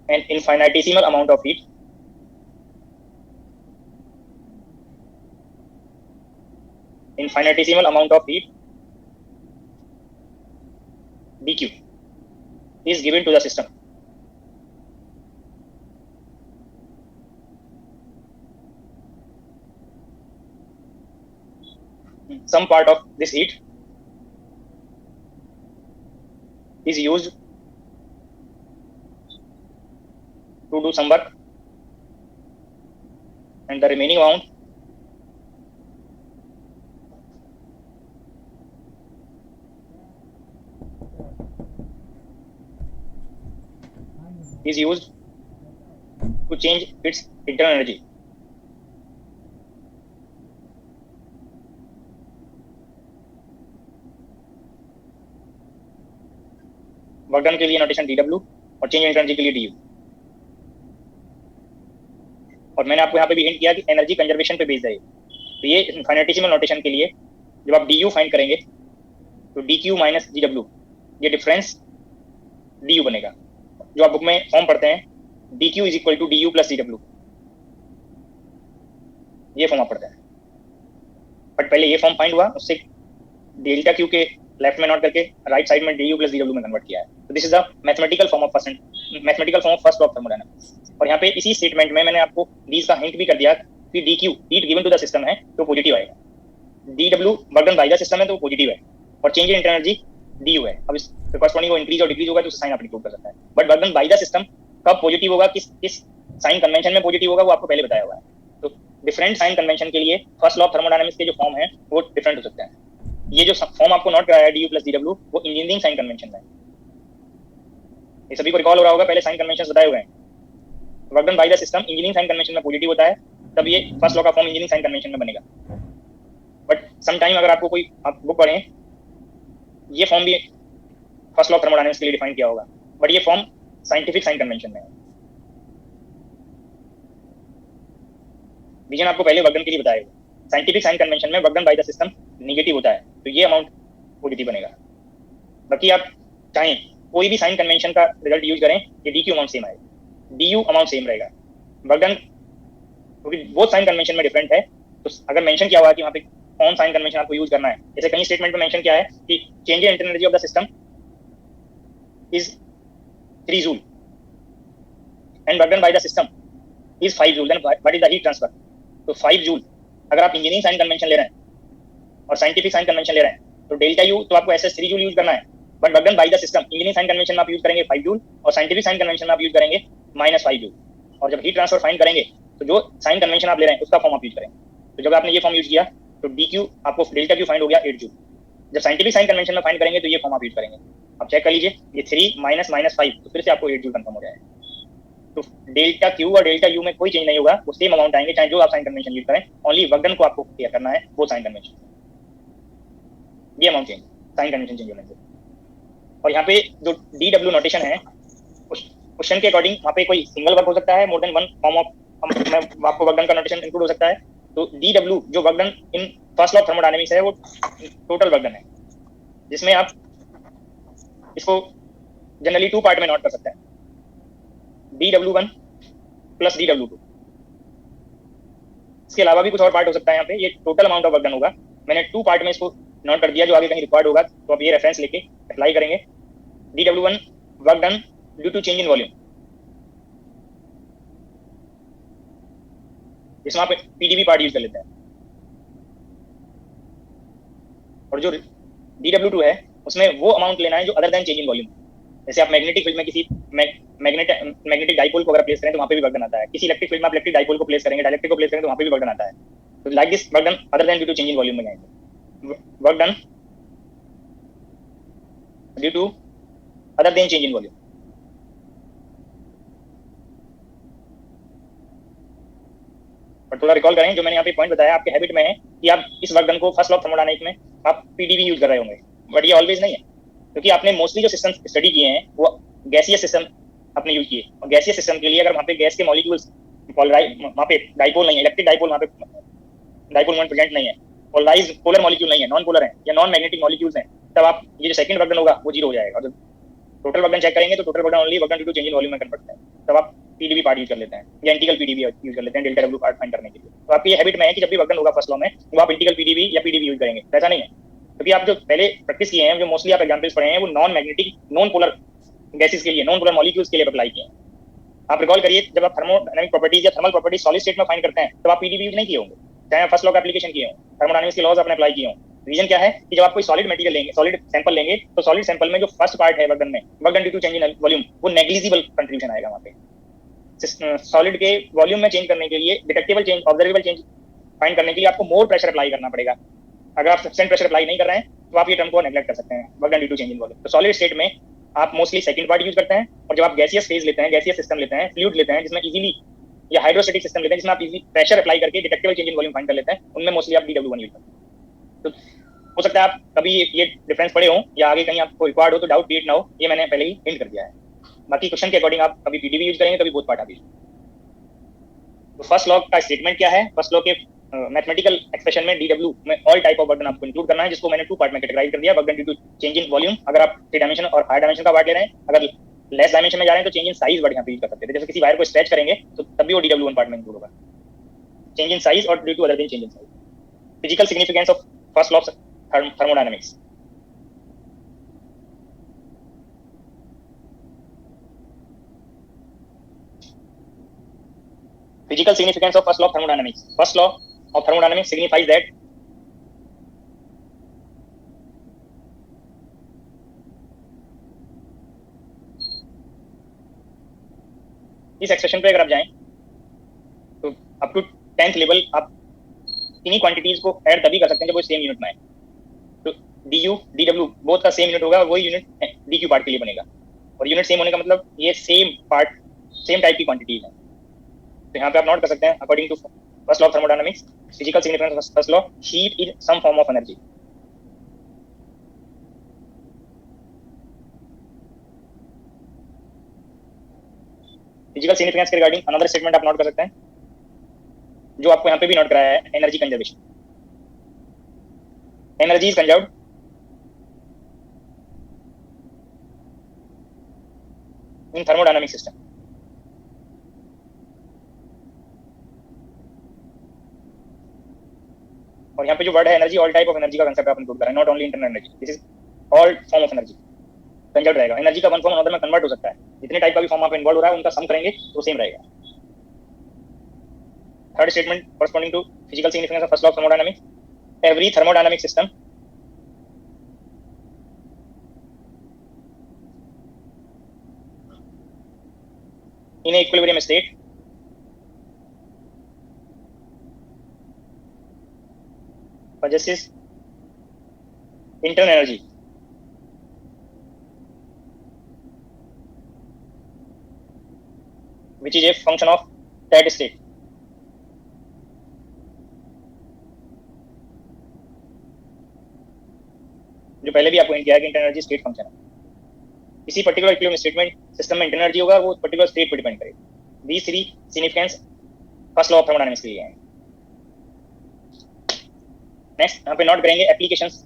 an infinitesimal amount of heat dq is given to the system, some part of this heat is used to do some work and the remaining amount is used to change its internal energy. Work done के लिए notation dw और change internal energy के लिए du। और मैंने आपको यहाँ पे भी हिंट किया कि एनर्जी कंजर्वेशन पे बेस्ड है। तो ये इनफाइनिटेसिमल नोटेशन के लिए जब आप du फाइंड करेंगे तो dq माइनस dw, ये डिफरेंस du बनेगा। जो आप बुक में फॉर्म पढ़ते हैं dq is equal to du plus dw, ये फॉर्म आप पढ़ते हैं। बट पहले ये फॉर्म फाइंड हुआ, उससे डेल्टा क्यू के लेफ्ट में नोट करके राइट साइड में du प्लस dw में कन्वर्ट किया है। तो this is the mathematical form of first law of thermodynamics. और यहाँ पे इसी स्टेटमेंट में मैंने आपको दीज का हिंट भी कर दिया कि dq heat given to the system है तो पॉजिटिव आएगा, dw work done by the system है तो पॉजिटिव है, और change in internal energy du है। अब इस कॉरस्पॉन्डिंग वो इंक्रीज और डिक्रीज होगा तो साइन आप इंक्लूड कर सकता है। But work done by the system कब पॉजिटिव होगा, किस साइन कन्वेंशन में पॉजिटिव होगा, वो आपको पहले बताया हुआ है। तो डिफरेंट साइन कन्वेंशन के लिए फर्स्ट लॉ ऑफ थर्मोडायनामिक्स के जो फॉर्म है वो डिफरेंट हो सकते हैं। ये जो फॉर्म आपको नोट कराया है du प्लस dw, वो इंजीनियरिंग साइन कन्वेंशन में है। ये सभी को रिकॉल हो रहा होगा, पहले साइन कन्वेंशन बताए हुए हैं। Work done by the system engineering sign convention में पॉजिटिव होता है, तब ये फर्स्ट लॉ का फॉर्म इंजीनियरिंग साइन कन्वेंशन में बनेगा। बट सम टाइम अगर आपको कोई आप बुक पढ़ें, ये फॉर्म भी फर्स्ट लॉ ऑफ थर्मोडायनामिक्स के लिए डिफाइन किया होगा, बट ये फॉर्म साइंटिफिक साइन कन्वेंशन में है। रीजन आपको पहले वर्क डन के लिए बताया हुआ। साइंटिफिक साइन कन्वेंशन में work done by the system negative होता है, तो ये अमाउंट पॉजिटिव बनेगा। बाकी आप चाहें कोई भी साइन कन्वेंशन का रिजल्ट यूज करें, ये डी क्यू अमाउंट सेम आएगा, डी यू अमाउंट सेम रहेगा। वर्क डन क्योंकि वो साइन कन्वेंशन में डिफरेंट है, तो अगर मेंशन किया हुआ है कि वहाँ पे कौन साइन कन्वेंशन आपको यूज करना है, जैसे कहीं स्टेटमेंट में मेंशन किया है कि change in internal energy of the system is 3 joule and work done by the system is 5 joule, then what is the heat transfer. तो 5 जूल अगर आप इंजीनियरिंग साइन कन्वेंशन ले रहे हैं और साइंटिफिक साइन कन्वेंशन ले रहे हैं, तो डेल्टा यू तो आपको एसएस 3 जूल यूज करना है। But work done by the system engineering sign convention में आप यूज करेंगे 5 जूल और साइंटिफिक साइन कन्वेंशन में आप यूज करेंगे -5 जूल। और जब हीट ट्रांसफर फाइंड करेंगे तो जो साइन कन्वेंशन आप ले रहे हैं उसका फॉर्म आप यूज करेंगे। तो जब आपने ये फॉर्म यूज किया तो डी क्यू आपको डेल्टा क्यू फाइंड हो गया 8 जूल। जब साइंटिफिक साइन कन्वेंशन में फाइंड करेंगे तो ये फॉर्म आप यूज करेंगे। आप चेक कर लीजिए, ये 3 -5 तो फिर से आपको 8 जूल कंफर्म हो जाएगा। तो डेल्टा क्यू और डेल्टा यू में कोई चेंज नहीं होगा, वो सेम अमाउंट आएंगे चाहे जो आप साइन कन्वेंशन यूज करें। ओनली वर्क डन को आपको क्लियर करना है वो साइन कन्वेंशन, ये amount change sign convention change होने से। और यहाँ पे जो डी डब्ल्यू नोटेशन है उस क्वेश्चन के अकॉर्डिंग वहाँ पे कोई सिंगल वर्क हो सकता है, more than one form of आपको वर्क डन का नोटेशन इंक्लूड हो सकता है। तो डी डब्ल्यू जो work done in first law of thermodynamics है वो टोटल वर्क डन है, जिसमें आप इसको जनरली 2 पार्ट में नोट कर सकते हैं, dw1 प्लस dw2। इसके अलावा भी कुछ और पार्ट हो सकता है, यहाँ पे ये total amount of work done होगा। मैंने 2 पार्ट में इसको नोट कर दिया, जो आगे कहीं रिक्वायर्ड होगा तो आप ये रेफरेंस लेके अप्लाई करेंगे। dw1 work done due to change in volume, इसमें आप pdv पार्ट यूज कर लेते हैं। और जो dw2 है उसमें वो अमाउंट लेना है जो other than change in volume. जैसे आप मैग्नेटिक फील्ड में किसी मैग्नेटिक डाइपोल को अगर प्लेस करें तो वहाँ पे भी वर्क डन आता है। किसी इलेक्ट्रिक फील्ड में आप इलेक्ट्रिक डाइपोल को प्लेस करेंगे, डाइलेक्ट्रिक को प्लेस करेंगे तो वहाँ पे भी वर्क डन आता है। तो like this work done other than due to change in volume में जाएंगे। Work done due to other than change in volume. पर थोड़ा रिकॉल करें, जो मैंने यहाँ पे पॉइंट बताया आपके हैबिट में है कि आप इस वर्क डन को फर्स्ट लॉ ऑफ थर्मोडायनामिक्स में आप पीडीवी यूज कर रहे होंगे, बट ये ऑलवेज नहीं है, क्योंकि आपने मोस्टली जो सिस्टम स्टडी किए हैं वो गैसीय सिस्टम आपने यूज किए। और गैसीय सिस्टम के लिए अगर वहाँ पे गैस के मॉलिक्यूल्स वहाँ पे डाइपोल नहीं है, इलेक्ट्रिक डाइपोल वहाँ पे डाइपोल मोमेंट प्रेजेंट नहीं है, पोलराइज्ड पोलर मॉलिक्यूल नहीं है, नॉन पोलर है या नॉन मैग्नेटिक मॉलिक्यूल्स हैं, तब आप ये जो सेकंड वर्क डन होगा वो 0 हो जाएगा। और जब टोटल वर्क डन चेक करेंगे तो total work done only work done due to change in volume में कन्वर्ट करते हैं, तब आप पीडीवी पार्ट यूज कर लेते हैं या इंटीग्रल पीडीवी यूज कर लेते हैं डेल्टा डब्ल्यू पार्ट फाइंड करने के लिए। तो आपकी ये हैबिट में है कि जब भी वर्क डन होगा फर्स्ट लॉ में वो आप इंटीग्रल पीडीवी या पीडीवी यूज करेंगे, ऐसा नहीं है। क्योंकि आप जो पहले प्रैक्टिस किए हैं, जो मोस्टली आप एग्जांपल्स पढ़े हैं वो non magnetic non polar gases के लिए, नॉन पोलर मॉलिक्यूल्स के लिए अप्लाई किए हैं। आप रिकॉल करिए, जब आप थर्मोडायनामिक प्रॉपर्टीज या थर्मल प्रॉपर्टीज सॉलिड स्टेट में फाइंड करते हैं तब आप पीडीवी यूज नहीं किए होंगे, चाहे फर्स्ट लॉ का एप्लीकेशन किए हो, थर्मोडायनामिक्स के लॉज आपने अप्लाई किए हो। रीजन क्या है कि जब आप कोई सॉलिड मटेरियल लेंगे, सॉलिड सैंपल लेंगे, तो सॉलिड सैंपल में जो फर्स्ट पार्ट है वर्क डन में, work done due to change in volume, वो नेग्लिजिबल कंट्रीब्यूशन आएगा वहाँ पे। सॉलिड के वॉल्यूम में चेंज करने के लिए, detectable change, observable change find करने के लिए आपको मोर प्रेशर अप्लाई करना पड़ेगा। अगर आप सफिशिएंट प्रेशर अप्लाई नहीं कर रहे हैं तो आप ये टर्म को नेग्लेक्ट कर सकते हैं, work done due to change in volume. तो सॉलिड स्टेट में आप मोस्टली सेकंड पार्ट यूज करते हैं, और जब आप गैसियस फेज लेते हैं, गैसियस सिस्टम लेते हैं, फ्लूइड लेते हैं जिसमें इजीली, या हाइड्रोस्टैटिक सिस्टम लेते हैं जिसमें आप इजीली प्रेशर अप्लाई करके detectable change in volume find कर लेते हैं, उनमें मोस्टली आप dw1 यूज करते हैं। तो हो सकता है आप कभी ये डिफरेंस पढ़े हो या आगे कहीं आपको रिक्वायर्ड हो तो डाउट क्रिएट ना हो, ये मैंने पहले ही हिंट कर दिया है। बाकी क्वेश्चन के अकॉर्डिंग आप कभी पीडीवी यूज करेंगे, कभी बोथ पार्ट आप यूज। तो फर्स्ट लॉ का स्टेटमेंट क्या है? फर्स्ट लॉ के मैथमेटिकल एक्सप्रेशन में डीडब्ल्यू में all type of work done आपको इंक्लूड करना है, जिसको मैंने 2 पार्ट में कैटेगराइज कर दिया। Work done due to change in volume, अगर आप 3 डायमेंशन और हायर डायमेंशन का पार्ट ले रहे हैं, अगर लेस डायमेंशन में जा रहे हैं तो चेंज इन साइज वर्ड यहाँ पे यूज कर सकते हैं। जैसे किसी वायर को स्ट्रेच करेंगे तो तब भी वो डीडब्ल्यू1 पार्ट में इंक्लूड होगा, चेंज इन साइज और due to other than change in size. Physical significance of first law of thermodynamics. Physical significance of first law of thermodynamics. First law of thermodynamics signifies that इस expression पे अगर आप जाएं तो up to 10th level आप इन्हीं quantities को add तभी कर सकते हैं जब वो सेम यूनिट में है। तो D U D W both का सेम यूनिट होगा और वही यूनिट डी क्यू पार्ट के लिए बनेगा। और यूनिट सेम होने का मतलब ये सेम पार्ट सेम टाइप की क्वांटिटीज है। तो यहाँ पे आप नोट कर सकते हैं according to first law of thermodynamics physical significance first law heat is some form of energy. Physical significance के रिगार्डिंग अनदर स्टेटमेंट आप नोट कर सकते हैं जो आपको यहाँ पे भी नोट कराया है, energy conservation. Energy is conserved in thermodynamic system. और यहाँ पे जो वर्ड है energy, all type of energy का कंसेप्ट आप इंक्लूड कर रहे हैं, not only internal energy, this is all form of energy conserved रहेगा। एनर्जी का वन फॉर्म अनदर में कन्वर्ट हो सकता है, जितने टाइप का भी फॉर्म आप इन्वॉल्व हो रहा है उनका सम करेंगे तो सेम रहेगा। Third statement corresponding to physical significance of first law of thermodynamics, every thermodynamic system in a equilibrium state possesses internal energy which is a function of that state। जो पहले भी आपको हिंट किया है कि इंटरनल एनर्जी स्टेट फंक्शन है। इसी particular equilibrium state में सिस्टम में इंटरनल एनर्जी होगा, वो पर्टिकुलर स्टेट पर डिपेंड करेगा। these three significance first law of thermodynamics के लिए है। नेक्स्ट यहाँ पे नोट करेंगे applications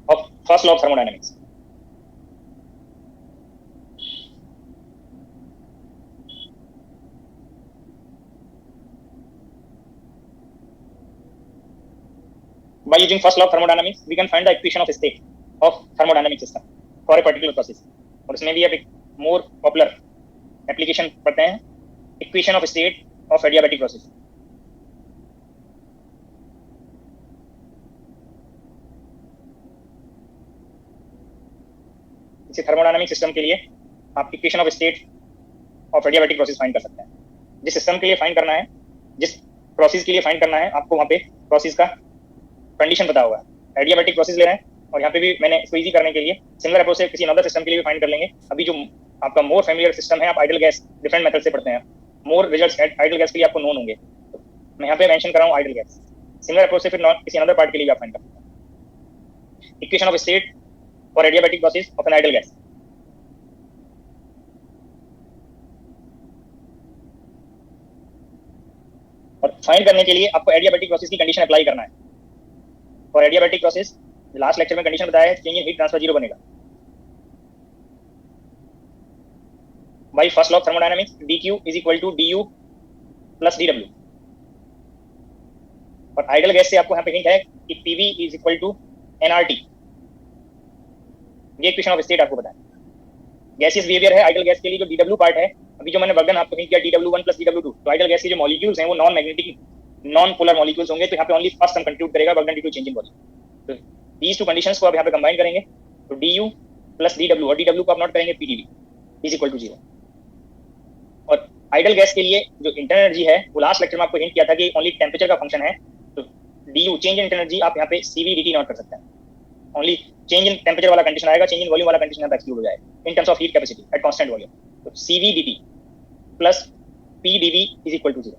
of first law of thermodynamics. By using first law of thermodynamics, we can find the equation of state of thermodynamic system for a particular process। और इसमें भी आप एक more popular application पढ़ते हैं, equation of state of adiabatic process। इसी thermodynamic system के लिए आप equation of state of adiabatic process find कर सकते हैं। जिस सिस्टम के लिए फाइंड करना है, जिस प्रोसेस के लिए फाइंड करना है, आपको वहाँ पे प्रोसेस का कंडीशन पता होगा। एडियाबैटिक प्रोसेस ले रहे हैं और यहाँ पे भी मैंने इसको इजी करने के लिए सिमिलर अप्रोच से किसी अनदर सिस्टम के लिए भी फाइंड कर लेंगे। अभी जो आपका मोर फेमिलियर सिस्टम है, आप आइडल गैस डिफरेंट मेथड से पढ़ते हैं, मोर रिजल्ट्स आइडल गैस के लिए आपको नोन होंगे। तो मैं यहाँ पे मेंशन कर रहा हूँ आइडल गैस। सिमिलर अप्रोच से फिर किसी अनदर पार्ट के लिए भी आप फाइंड कर सकते हैं। Equation of state for adiabatic process of an ideal gas. और फाइंड करने के लिए आपको एडियाबैटिक प्रोसेस की कंडीशन अप्लाई करना है। और एडियाबैटिक प्रोसेस लास्ट लेक्चर में कंडीशन बताया है, change in heat transfer zero बनेगा। By first law of thermodynamics dq is equal to du plus dw। और आइडल गैस से आपको यहाँ पे हिंट है कि pv is equal to nRT। ये इक्वेशन ऑफ स्टेट आपको बताया। गैसियस बिहेवियर है आइडल गैस के लिए, जो dw पार्ट है, अभी जो मैंने वर्गन आपको हिंट किया dw1 प्लस dw2, तो आइडल गैस के जो मॉलिक्यूल्स हैं वो non magnetic non polar molecules होंगे। तो यहाँ पे ओनली फर्स्ट टर्म कंट्रीब्यूट करेगा work done due to change in volume. तो दीज टू कंडीशंस को आप यहाँ पे कंबाइन करेंगे तो du प्लस dw, और dw को आप नोट करेंगे pdv इज इक्वल टू 0। और आइडल गैस के लिए जो इंटरनल एनर्जी है, वो लास्ट लेक्चर में आपको हिंट किया था कि ओनली टेम्परेचर का फंक्शन है। तो du change in internal energy आप यहाँ पे cv dt नोट कर सकते हैं। ओनली चेंज इन टेम्परेचर वाला कंडीशन आएगा, चेंज इन वॉल्यूम वाला कंडीशन यहाँ पे एक्सक्लूड हो जाएगा in terms of heat capacity at constant volume. तो cv dt plus pdv is equal to 0।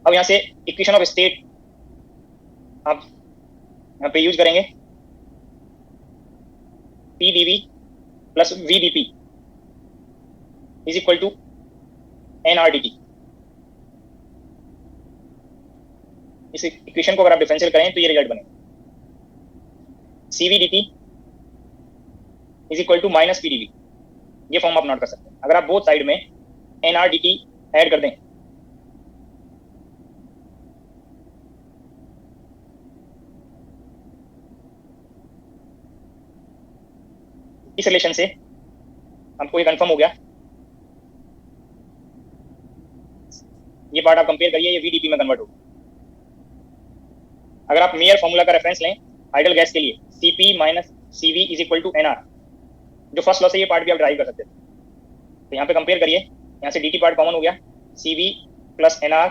अब यहाँ से इक्वेशन ऑफ स्टेट आप यहाँ पे यूज करेंगे pdv plus vdp is equal to nRdt। इस इक्वेशन को अगर आप डिफरेंशियल करें तो ये रिजल्ट बनेगा cvdt is equal to minus pdv। ये फॉर्म आप नोट कर सकते हैं। अगर आप बोथ साइड में nRdt ऐड कर दें इस रिलेशन से हमको ये कंफर्म हो गया। ये पार्ट आप कंपेयर करिए, ये VDP में कन्वर्ट होगा। अगर आप मेयर फॉर्मूला का रेफरेंस लें आइडल गैस के लिए, Cp minus Cv is equal to NR, जो फर्स्ट लॉ से ये पार्ट भी आप ड्राइव कर सकते थे। तो यहाँ पे कंपेयर करिए, यहाँ से dt पार्ट कॉमन हो गया, cv plus nr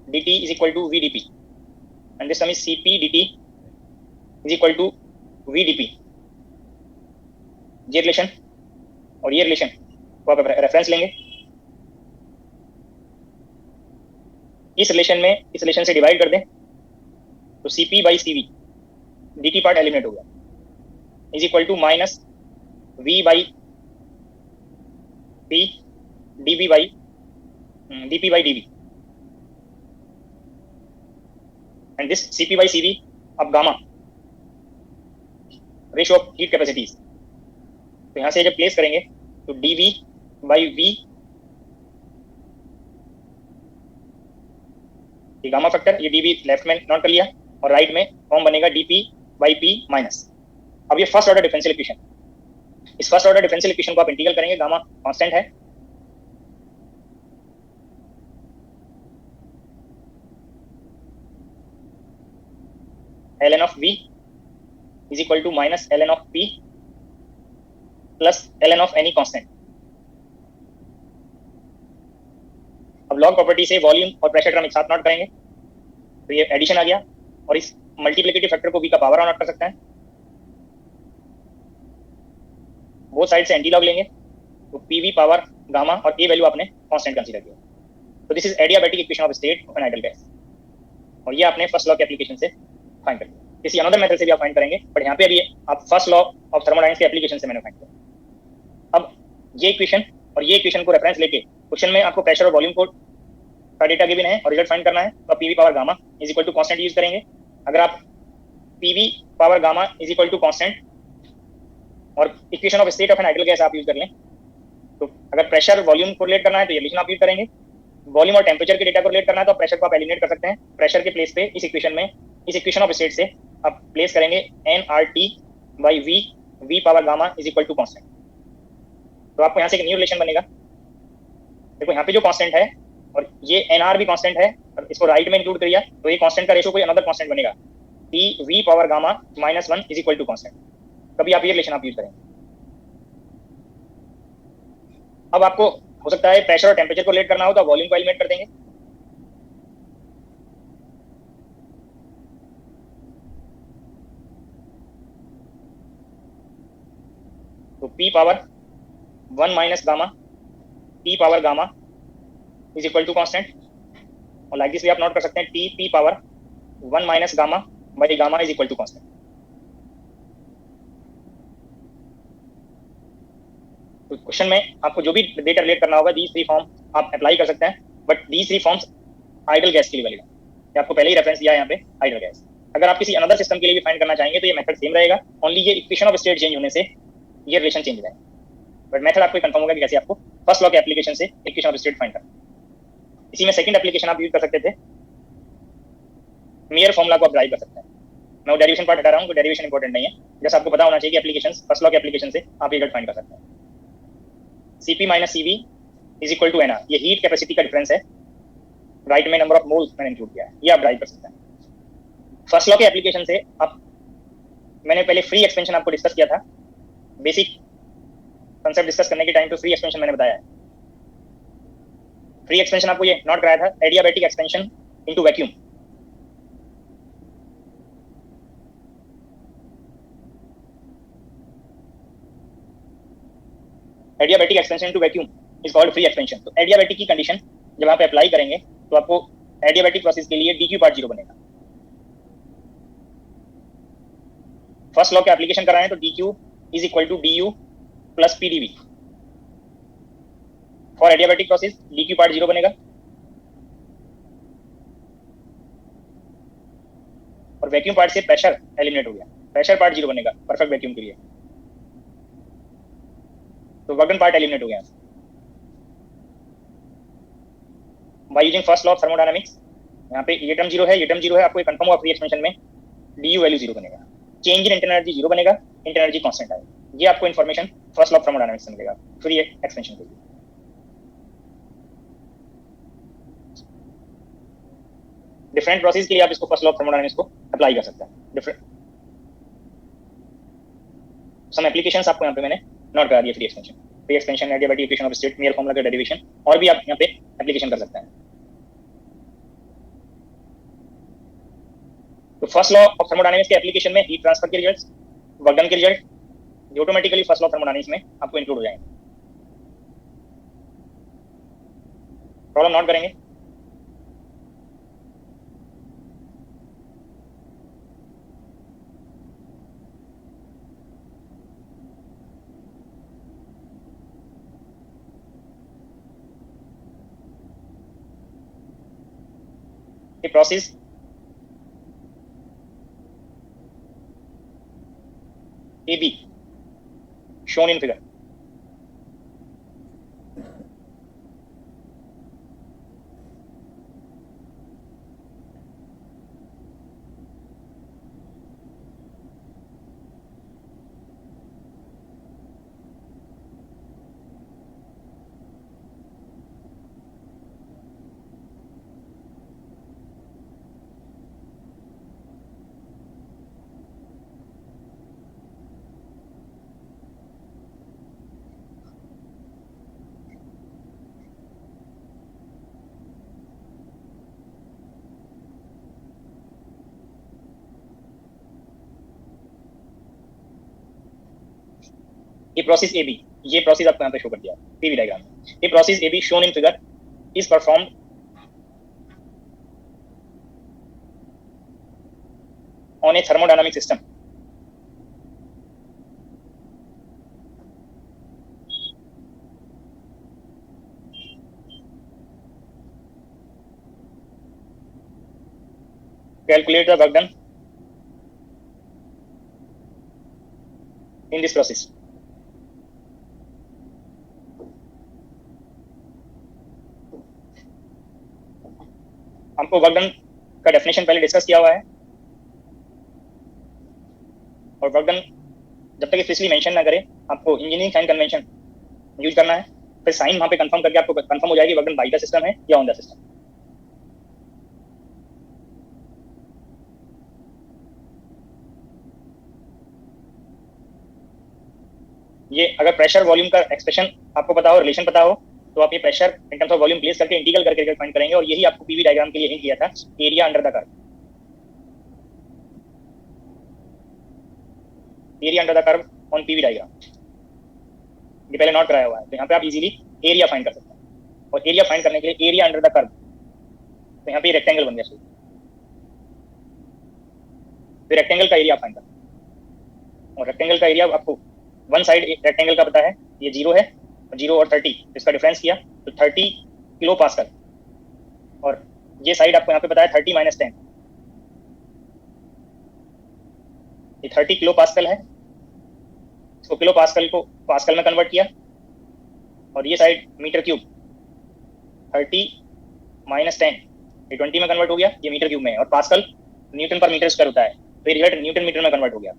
dt is equal to vdp and this term is cp dt is equal to vdp। ये रिलेशन और ये रिलेशन को आप रेफरेंस लेंगे, इस रिलेशन से डिवाइड कर दें तो cp by cv dt part eliminate हो गया is equal to minus v by p dp by dv and this cp by cv अब gamma ratio of heat capacities. तो यहां से जब प्लेस करेंगे तो dv बाई v ये गामा फैक्टर, ये dv लेफ्ट में नोट कर लिया और राइट में फॉर्म बनेगा dp बाई p माइनस। अब ये फर्स्ट ऑर्डर डिफरेंशियल इक्वेशन, इस फर्स्ट ऑर्डर डिफरेंशियल इक्वेशन को आप इंटीग्रल करेंगे, गामा कांस्टेंट है, ln of v is equal to minus ln of p plus ln of any constant। अब log property से volume और प्रेशर टर्म एक साथ नोट करेंगे तो ये एडिशन आ गया और इस मल्टीप्लिकेटिव फैक्टर को v का पावर नोट कर सकते हैं। बोथ साइड से एंटी लॉग लेंगे तो pv पावर गामा और a वैल्यू आपने कांस्टेंट कंसीडर किया। तो this is adiabatic equation of state of an ideal gas और ये आपने फर्स्ट लॉ के एप्लीकेशन से फाइंड कर लिया। किसी अनदर मेथड से भी आप फाइंड करेंगे बट यहाँ पे अभी आप फर्स्ट लॉ ऑफ थर्मोडायनामिक्स के एप्लीकेशन से मैंने फाइंड किया। अब ये इक्वेशन और ये इक्वेशन को रेफरेंस लेके क्वेश्चन में आपको प्रेशर और वॉल्यूम को का डेटा गिवन है और रिजल्ट फाइंड करना है तो आप PV power gamma is equal to constant use करेंगे। अगर आप PV power gamma is equal to constant और equation of state of an ideal gas आप यूज कर लें तो अगर प्रेशर वॉल्यूम को रिलेट करना है तो ये रिलेशन आप यूज करेंगे। वॉल्यूम और टेम्परेचर के डेटा को रिलेट करना है तो प्रेशर को आप एलिमिनेट कर सकते हैं। प्रेशर के प्लेस पे इस इक्वेशन में, इस इक्वेशन ऑफ स्टेट से आप प्लेस करेंगे nRT by v power gamma is equal to constant. तो आपको यहाँ से एक न्यू रिलेशन बनेगा। देखो यहाँ पे जो कांस्टेंट है और ये nr भी कांस्टेंट है और इसको राइट में इंक्लूड करिए तो ये कांस्टेंट का रेशियो कोई अनदर कांस्टेंट बनेगा v power gamma minus 1 is equal to constant. कभी आप ये रिलेशन आप यूज करेंगे। अब आपको हो सकता है प्रेशर और टेम्परेचर को रिलेट करना हो तो आप वॉल्यूम को एलिमिनेट कर देंगे। तो p power 1 minus gamma p power gamma is equal to constant और लाइक दिस भी आप नोट कर सकते हैं p power 1 minus gamma by gamma is equal to constant. तो क्वेश्चन में आपको जो भी डेटा रिलेट करना होगा दीज थ्री फॉर्म आप अप्लाई कर सकते हैं but these three forms ideal gas के लिए वैलिड है। आपको पहले ही रेफरेंस दिया है यहाँ पे आइडियल गैस। अगर आप किसी अनदर सिस्टम के लिए भी फाइंड करना चाहेंगे तो ये मेथड सेम रहेगा, ओनली ये इक्वेशन ऑफ स्टेट चेंज होने से ये रिलेशन चेंज हो जाएगा बट मेथड आपको कंफर्म होगा कि कैसे आपको फर्स्ट लॉ के एप्लीकेशन से इक्वेशन ऑफ स्टेट फाइंड करना। इसी में सेकंड एप्लीकेशन आप यूज कर सकते थे, मेयर फॉर्मूला को आप ड्राइव कर सकते हैं। मैं डेरिवेशन पार्ट हटा रहा हूँ तो डेरिवेशन इंपॉर्टेंट नहीं है, जैसे आपको पता होना चाहिए कि एप्लीकेशन फर्स्ट लॉ के एप्लीकेशन से आप रिजल्ट फाइंड कर सकते हैं। Cp minus Cv is equal to nr, ये हीट कैपेसिटी का डिफरेंस है, राइट में नंबर ऑफ मोल्स मैंने इंक्लूड किया है, ये आप ड्राइव कर सकते हैं। फर्स्ट लॉ के एप्लीकेशन से आप, मैंने पहले फ्री एक्सपेंशन आपको डिस्कस किया था, बेसिक कंसेप्ट डिस्कस करने के टाइम तो फ्री एक्सपेंशन मैंने बताया है। फ्री एक्सपेंशन आपको ये नोट कराया था, adiabatic expansion into vacuum. Adiabatic expansion to vacuum is called free expansion. तो एडियाबैटिक की कंडीशन जब आप अप्लाई करेंगे तो आपको एडियाबैटिक प्रोसेस के लिए dq पार्ट 0 बनेगा। फर्स्ट लॉ के एप्लीकेशन कर रहे हैं तो dq is equal to du plus pdv। For adiabatic process dq part 0 बनेगा और वैक्यूम पार्ट से प्रेशर एलिमिनेट हो गया, प्रेशर पार्ट 0 बनेगा परफेक्ट वैक्यूम के लिए, तो वर्क डन पार्ट एलिमिनेट हो गया। By using first law of thermodynamics यहाँ पे ये टर्म 0 है, ये टर्म 0 है, आपको ये कंफर्म हुआ फ्री एक्सपेंशन में du वैल्यू 0 बनेगा, चेंज इन इंटरनल एनर्जी 0 बनेगा, इंटरनल एनर्जी कांस्टेंट आएगा। ये आपको information first law of thermodynamics से मिलेगा फ्री एक्सपेंशन के लिए। डिफरेंट प्रोसेस के लिए आप इसको फर्स्ट लॉ ऑफ थर्मोडायनामिक्स को अप्लाई कर सकते हैं। डिफरेंट सम एप्लीकेशंस आपको यहाँ पे मैंने नोट करा दिए free expansion adiabatic equation of state near formula का डेरिवेशन, और भी आप यहाँ पे एप्लीकेशन कर सकते हैं। तो फर्स्ट लॉ ऑफ थर्मोडायनेमिक्स के एप्लीकेशन में हीट ट्रांसफर के रिजल्ट्स, वर्क डन के रिजल्ट, ये automatically first law of thermodynamics में आपको इंक्लूड हो जाएंगे। प्रॉब्लम नोट करेंगे। The process AB shown in figure. ये प्रोसेस ए बी, ये प्रोसेस आपको यहाँ पे शो कर दिया पीवी डायग्राम में। ये process A be shown in figure is performed on A thermodynamic system calculate the work done in this process. हमको वर्क डन का डेफिनेशन पहले डिस्कस किया हुआ है, और वर्क डन जब तक स्पेशली मेंशन ना करें आपको इंजीनियरिंग साइन कन्वेंशन यूज करना है, फिर साइन वहां पे कंफर्म करके आपको कंफर्म हो जाएगी work done by the system है या ऑन द सिस्टम। ये अगर प्रेशर वॉल्यूम का एक्सप्रेशन आपको पता हो, रिलेशन पता हो, तो आप ये pressure in terms of volume place करके इंटीग्रल करके फाइंड करेंगे, और यही आपको पीवी डायग्राम के लिए हिंट किया था, area under the curve. Area under the curve on PV diagram ये पहले नोट कराया हुआ है, तो यहाँ पे आप इजीली एरिया फाइंड कर सकते हैं। और एरिया फाइंड करने के लिए एरिया अंडर द कर्व, तो यहाँ पे रेक्टेंगल बन गया। तो रेक्टेंगल का एरिया फाइंड करना, और रेक्टेंगल का एरिया आपको वन साइड रेक्टेंगल का पता है, ये 0 है, 0 और 30 इसका डिफरेंस किया तो 30 किलो पास्कल, और ये साइड आपको यहाँ पे पता है 30 - 10, ये 30 किलो पास्कल है, इसको किलो पास्कल को पास्कल में कन्वर्ट किया, और ये साइड मीटर क्यूब 30 - 10 ये 20 में कन्वर्ट हो गया, ये मीटर क्यूब में है, और pascal Newton per metre square होता है, तो ये रिजल्ट न्यूटन मीटर में कन्वर्ट हो गया।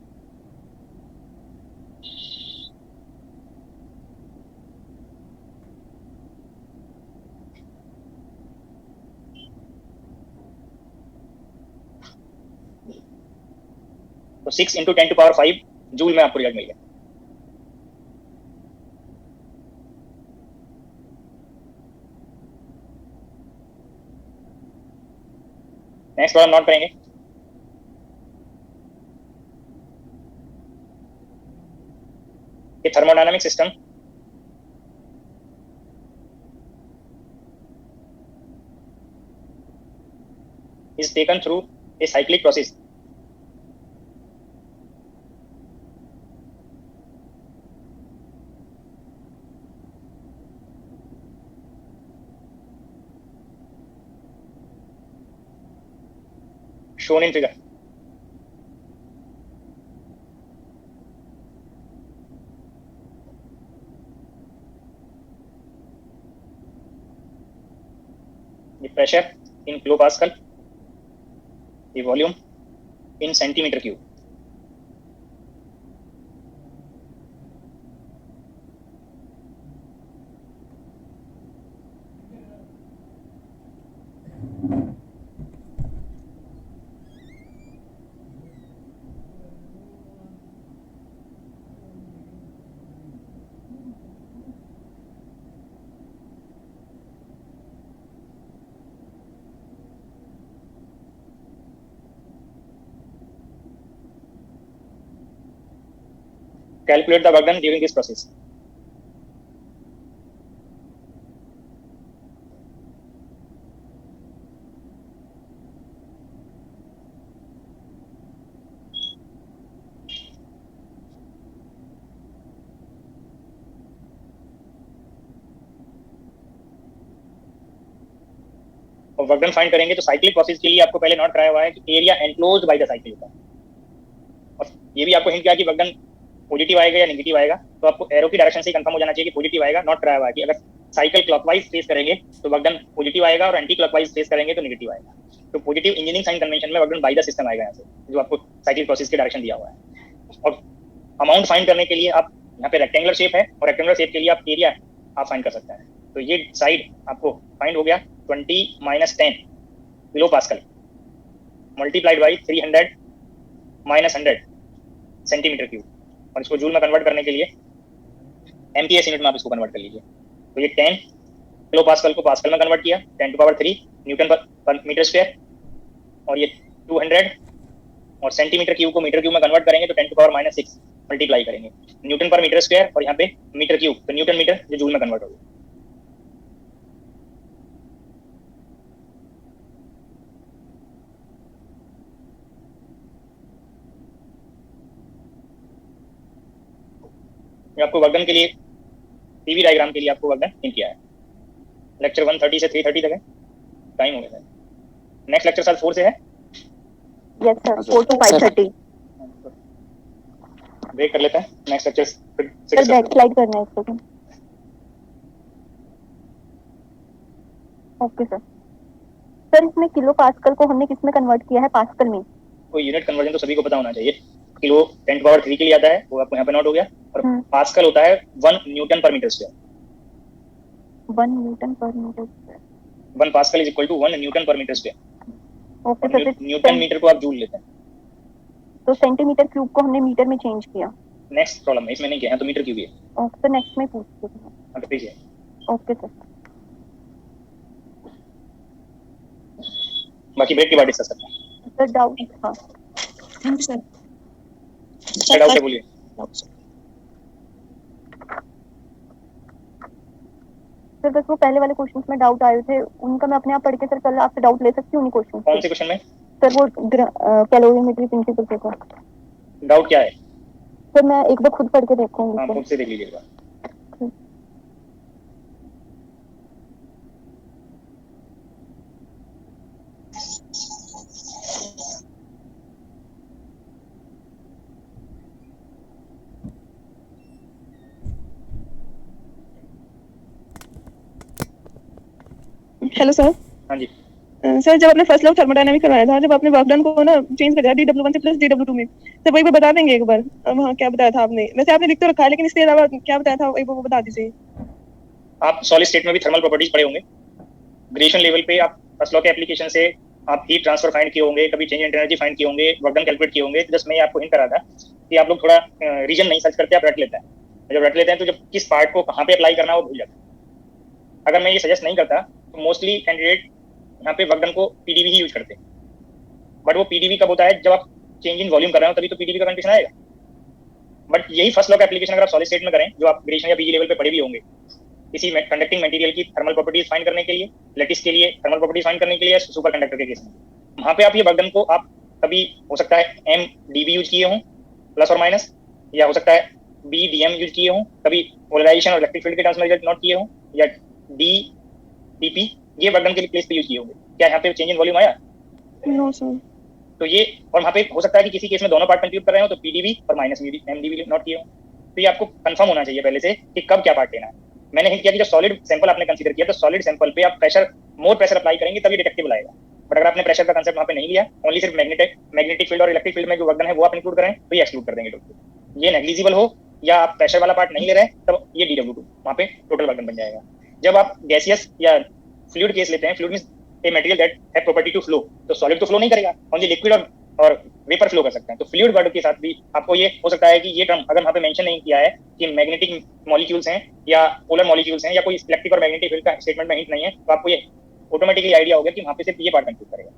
तो 6 × 10⁵ जूल में आपको रिजल्ट मिल गया। नेक्स्ट प्रॉब्लम नोट करेंगे। Thermodynamic system is taken through a cyclic process. Shown in figure. The pressure in kilopascal, the volume in centimeter cube. Calculate the work done during this process. और work done find करेंगे तो cyclic process के लिए आपको पहले note कराया हुआ है कि area enclosed by the cycle होता है, और ये भी आपको हिंट किया कि वर्क डन पॉजिटिव आएगा या नेगेटिव आएगा, तो आपको एरो की डायरेक्शन से कंफर्म हो जाना चाहिए कि पॉजिटिव आएगा। नोट कराया हुआ है कि अगर साइकिल क्लॉकवाइज ट्रेस करेंगे तो वर्क डन पॉजिटिव आएगा और एंटी क्लॉकवाइज ट्रेस करेंगे तो नेगेटिव आएगा। तो पॉजिटिव इंजीनियरिंग साइन कन्वेंशन में work done by the system आएगा यहाँ से, जो आपको साइकिल प्रोसेस की डायरेक्शन दिया हुआ है। और अमाउंट फाइंड करने के लिए आप यहाँ पे रेक्टेंगुलर शेप है और रेक्टेंगुलर शेप के लिए आप एरिया आप फाइंड कर सकते हैं। तो ये साइड आपको फाइंड हो गया 20 - 10 kilo pascal multiplied by 300 - 100 centimetre cube, और इसको जूल में कन्वर्ट करने के लिए एमपीएस यूनिट में आप इसको कन्वर्ट कर लीजिए। तो ये 10 किलो पास्कल को पास्कल में कन्वर्ट किया 10⁻³ न्यूटन पर मीटर स्क्वायर, और ये 200 और सेंटीमीटर क्यूब को मीटर क्यूब में कन्वर्ट करेंगे तो 10⁻⁻⁶ मल्टीप्लाई करेंगे न्यूटन पर मीटर स्क्वायर, और यहाँ पे मीटर क्यूब तो न्यूटन मीटर जो जूल में कन्वर्ट होगा। आपको वर्क डन के लिए पीवी डायग्राम के लिए आपको वर्क डन इन किया है। लेक्चर 130 से 330 तक है, टाइम हो गया है। नेक्स्ट लेक्चर सर 4 से है। Yes sir, 4 to 5:30। ब्रेक कर लेते हैं, next lecture sir back slide करना है इसको। Okay sir. सर इसमें किलो पास्कल को हमने किस में कन्वर्ट किया है? पास्कल में। कोई यूनिट कन्वर्जन तो सभी को पता होना चाहिए। किलो 10⁻³ के लिए आता है, वो आपको यहाँ पे नोट हो गया, और पास्कल होता है 1 newton per metre square. 1 newton per metre square. 1 pascal is equal to 1 newton per metre square. Okay sir. Newton metre को आप जूल लेते हैं, तो सेंटीमीटर क्यूब को हमने मीटर में चेंज किया। नेक्स्ट प्रॉब्लम है, इसमें नहीं किया है तो मीटर क्यूब ही है। ओके सर, नेक्स्ट में पूछते हैं। हाँ तो है। Okay sir. बाकी ब्रेक के बाद डिस्कस करते हैं। सर डाउट था। Thank you sir. डाउट है, बोलिए। सर बस वो पहले वाले क्वेश्चंस में डाउट आए थे, उनका मैं अपने आप पढ़ के सर कल आपसे डाउट ले सकती हूँ उन क्वेश्चंस। कौन से क्वेश्चन में? सर वो कैलोरीमेट्री प्रिंसिपल पे था। डाउट क्या है? सर मैं एक बार खुद पढ़ के देखूंगी। हाँ, खुद से देख लीजिएगा। Hello sir. हाँ जी सर जब आपने फर्स्ट लॉ थर्मोडायनामिक करवाया था, जब आपने वर्क डन को ना चेंज कर दिया dW1 से प्लस dW2 में, तो वही बता देंगे एक बार वहाँ क्या बताया था आपने? वैसे आपने लिख तो रखा है, लेकिन इसके अलावा क्या बताया था एक बार वो बता दीजिए। आप सॉलिड स्टेट में भी थर्मल प्रॉपर्टीज पढ़े होंगे। ग्रेजुएशन लेवल पे आप फर्स्ट लॉ के एप्लीकेशन से आप हीट ट्रांसफर फाइंड किए होंगे, कभी चेंज इन एनर्जी फाइंड किए होंगे, वर्क डन कैलकुलेट किए होंगे। तो जस्ट मैं आपको हिंट करा था कि आप लोग थोड़ा रीजन नहीं सर्च करते, आप रट लेते हैं। जब रट लेते हैं तो जब किस पार्ट को कहाँ पे अप्लाई करना है वो भूल जाता है। अगर मैं ये सजेस्ट नहीं करता तो मोस्टली कैंडिडेट यहाँ पे वर्क डन को पीडीवी ही यूज करते हैं। बट वो पीडीवी कब होता है? जब आप चेंज इन वॉल्यूम कर रहे हो तभी तो पीडीवी का कंडीशन आएगा। बट यही फर्स्ट लॉ का एप्लीकेशन अगर आप सॉलिड स्टेट में करें, जो आप ग्रेजुएशन या पीजी लेवल पे पढ़े भी होंगे, किसी कंडक्टिंग मटेरियल की थर्मल प्रॉपर्टीज फाइंड करने के लिए, लेटिस के लिए थर्मल प्रॉपर्टीज फाइंड करने के लिए, सुपर कंडक्टर के केस में, वहाँ पे आप ये वर्क डन को आप कभी हो सकता है एम डीबी यूज किए हों प्लस और माइनस, या हो सकता है बी डीएम यूज किए हों, कभी पोलराइजेशन और इलेक्ट्रिक फील्ड के टर्म्स में रिजल्ट नोट किए हों, या डी डीपी ये वर्क डन के प्लेस पे यूज किए होंगे। क्या यहाँ पे चेंज इन वॉल्यूम आया? No sir. तो ये, और वहाँ पे हो सकता है कि किसी केस में दोनों पार्ट कंट्रीब्यूट कर रहे हो तो पीडीवी और माइनस एमडीवी नोट किए हो। तो ये आपको कंफर्म होना चाहिए पहले से कि कब क्या पार्ट लेना है। मैंने हिंट किया कि जब सॉलिड सैंपल आपने कंसीडर किया तो सॉलिड सैंपल पे आप प्रेशर, मोर प्रेशर अप्लाई करेंगे तभी डिटेक्टेबल आएगा। बट अगर आपने प्रेशर का कंसेप्ट वहाँ पे नहीं लिया, ओनली सिर्फ मैग्नेटिक फील्ड और इलेक्ट्रिक फील्ड में जो वर्क डन है वो आप इंक्लूड करें, तो ये एक्सक्लूड कर देंगे लोग। ये नेग्लिजिबल हो या आप प्रेशर वाला पार्ट नहीं ले रहे हैं, तब ये DW2 वहाँ पे टोटल वर्क डन बन जाएगा। जब आप गैसियस या फ्लूइड केस लेते हैं, fluid means a material that have property to flow, तो सॉलिड तो फ्लो नहीं करेगा, ओनली लिक्विड और वेपर फ्लो कर सकते हैं। तो फ्लूइड वर्ड के साथ भी आपको ये हो सकता है कि ये टर्म अगर वहाँ पे मेंशन नहीं किया है कि मैग्नेटिक मॉलिक्यूल्स हैं या पोलर मॉलिक्यूल्स हैं या कोई इलेक्ट्रिक और मैग्नेटिक फील्ड का स्टेटमेंट में हिंट नहीं है, तो आपको ये ऑटोमेटिकली आइडिया हो गया कि वहाँ पे सिर्फ ये पार्ट कंप्यूट करेगा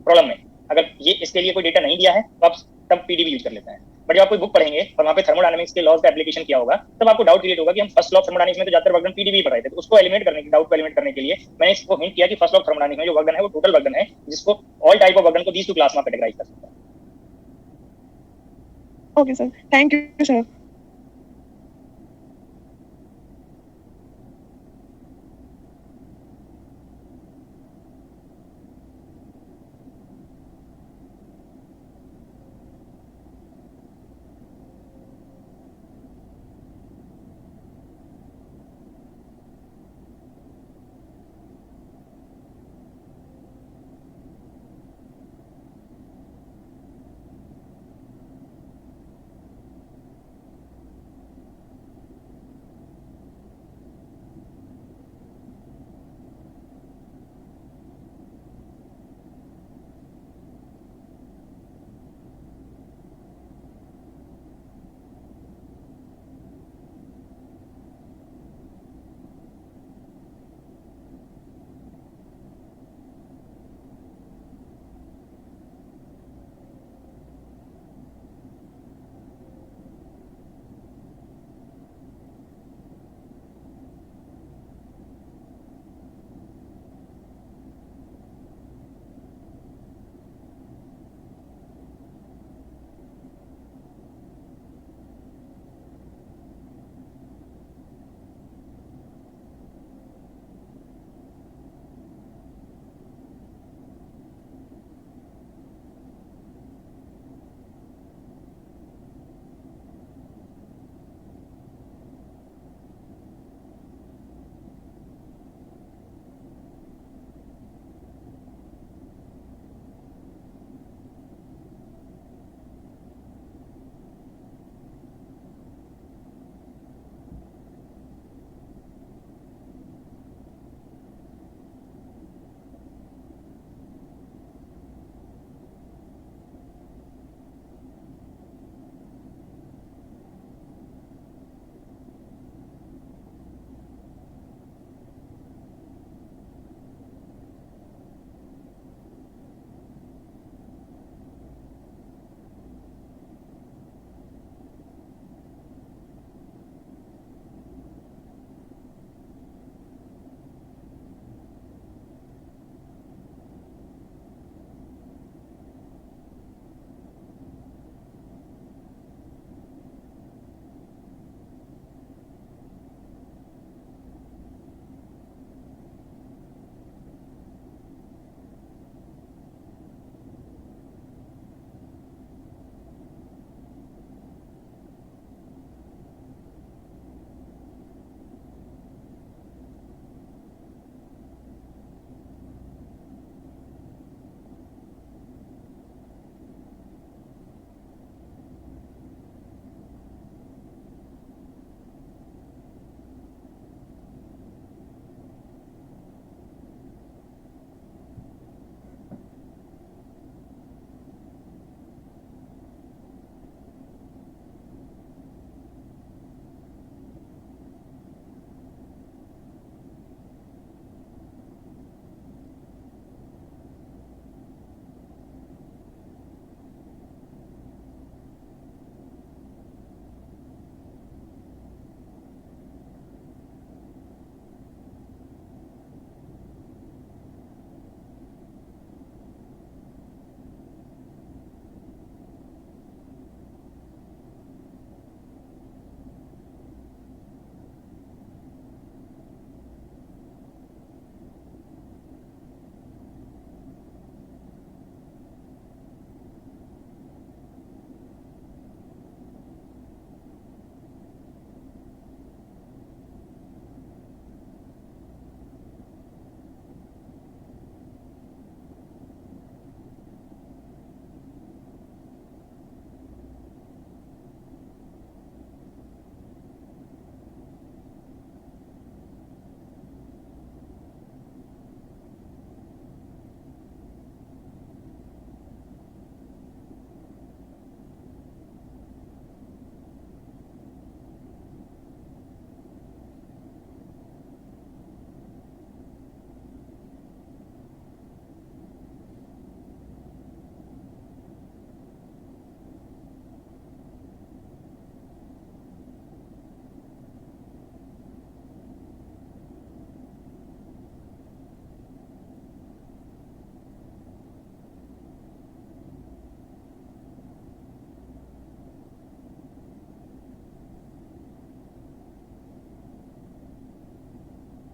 प्रॉब्लम में। अगर ये इसके लिए कोई डेटा नहीं दिया है तो आप तब पीडीवी यूज कर लेते हैं। बट जब आप कोई बुक पढ़ेंगे और वहाँ पे थर्मोडायनामिक्स के लॉज का एप्लीकेशन किया होगा, तब आपको डाउट क्रिएट होगा कि हम फर्स्ट लॉ ऑफ थर्मोडायनामिक्स में तो ज्यादातर वर्क डन पीडीबी पढ़ाए थे, तो उसको एलिमिनेट करने के डाउट को एलिमिनेट करने के लिए मैंने इसको हिंट किया कि फर्स्ट लॉ ऑफ थर्मोडायनामिक्स में जो वर्क डन है वो टोटल वर्क डन है, जिसको all type of work done को दीस टू क्लास में कैटेगराइज कर सकते हैं। Okay sir, thank you sir.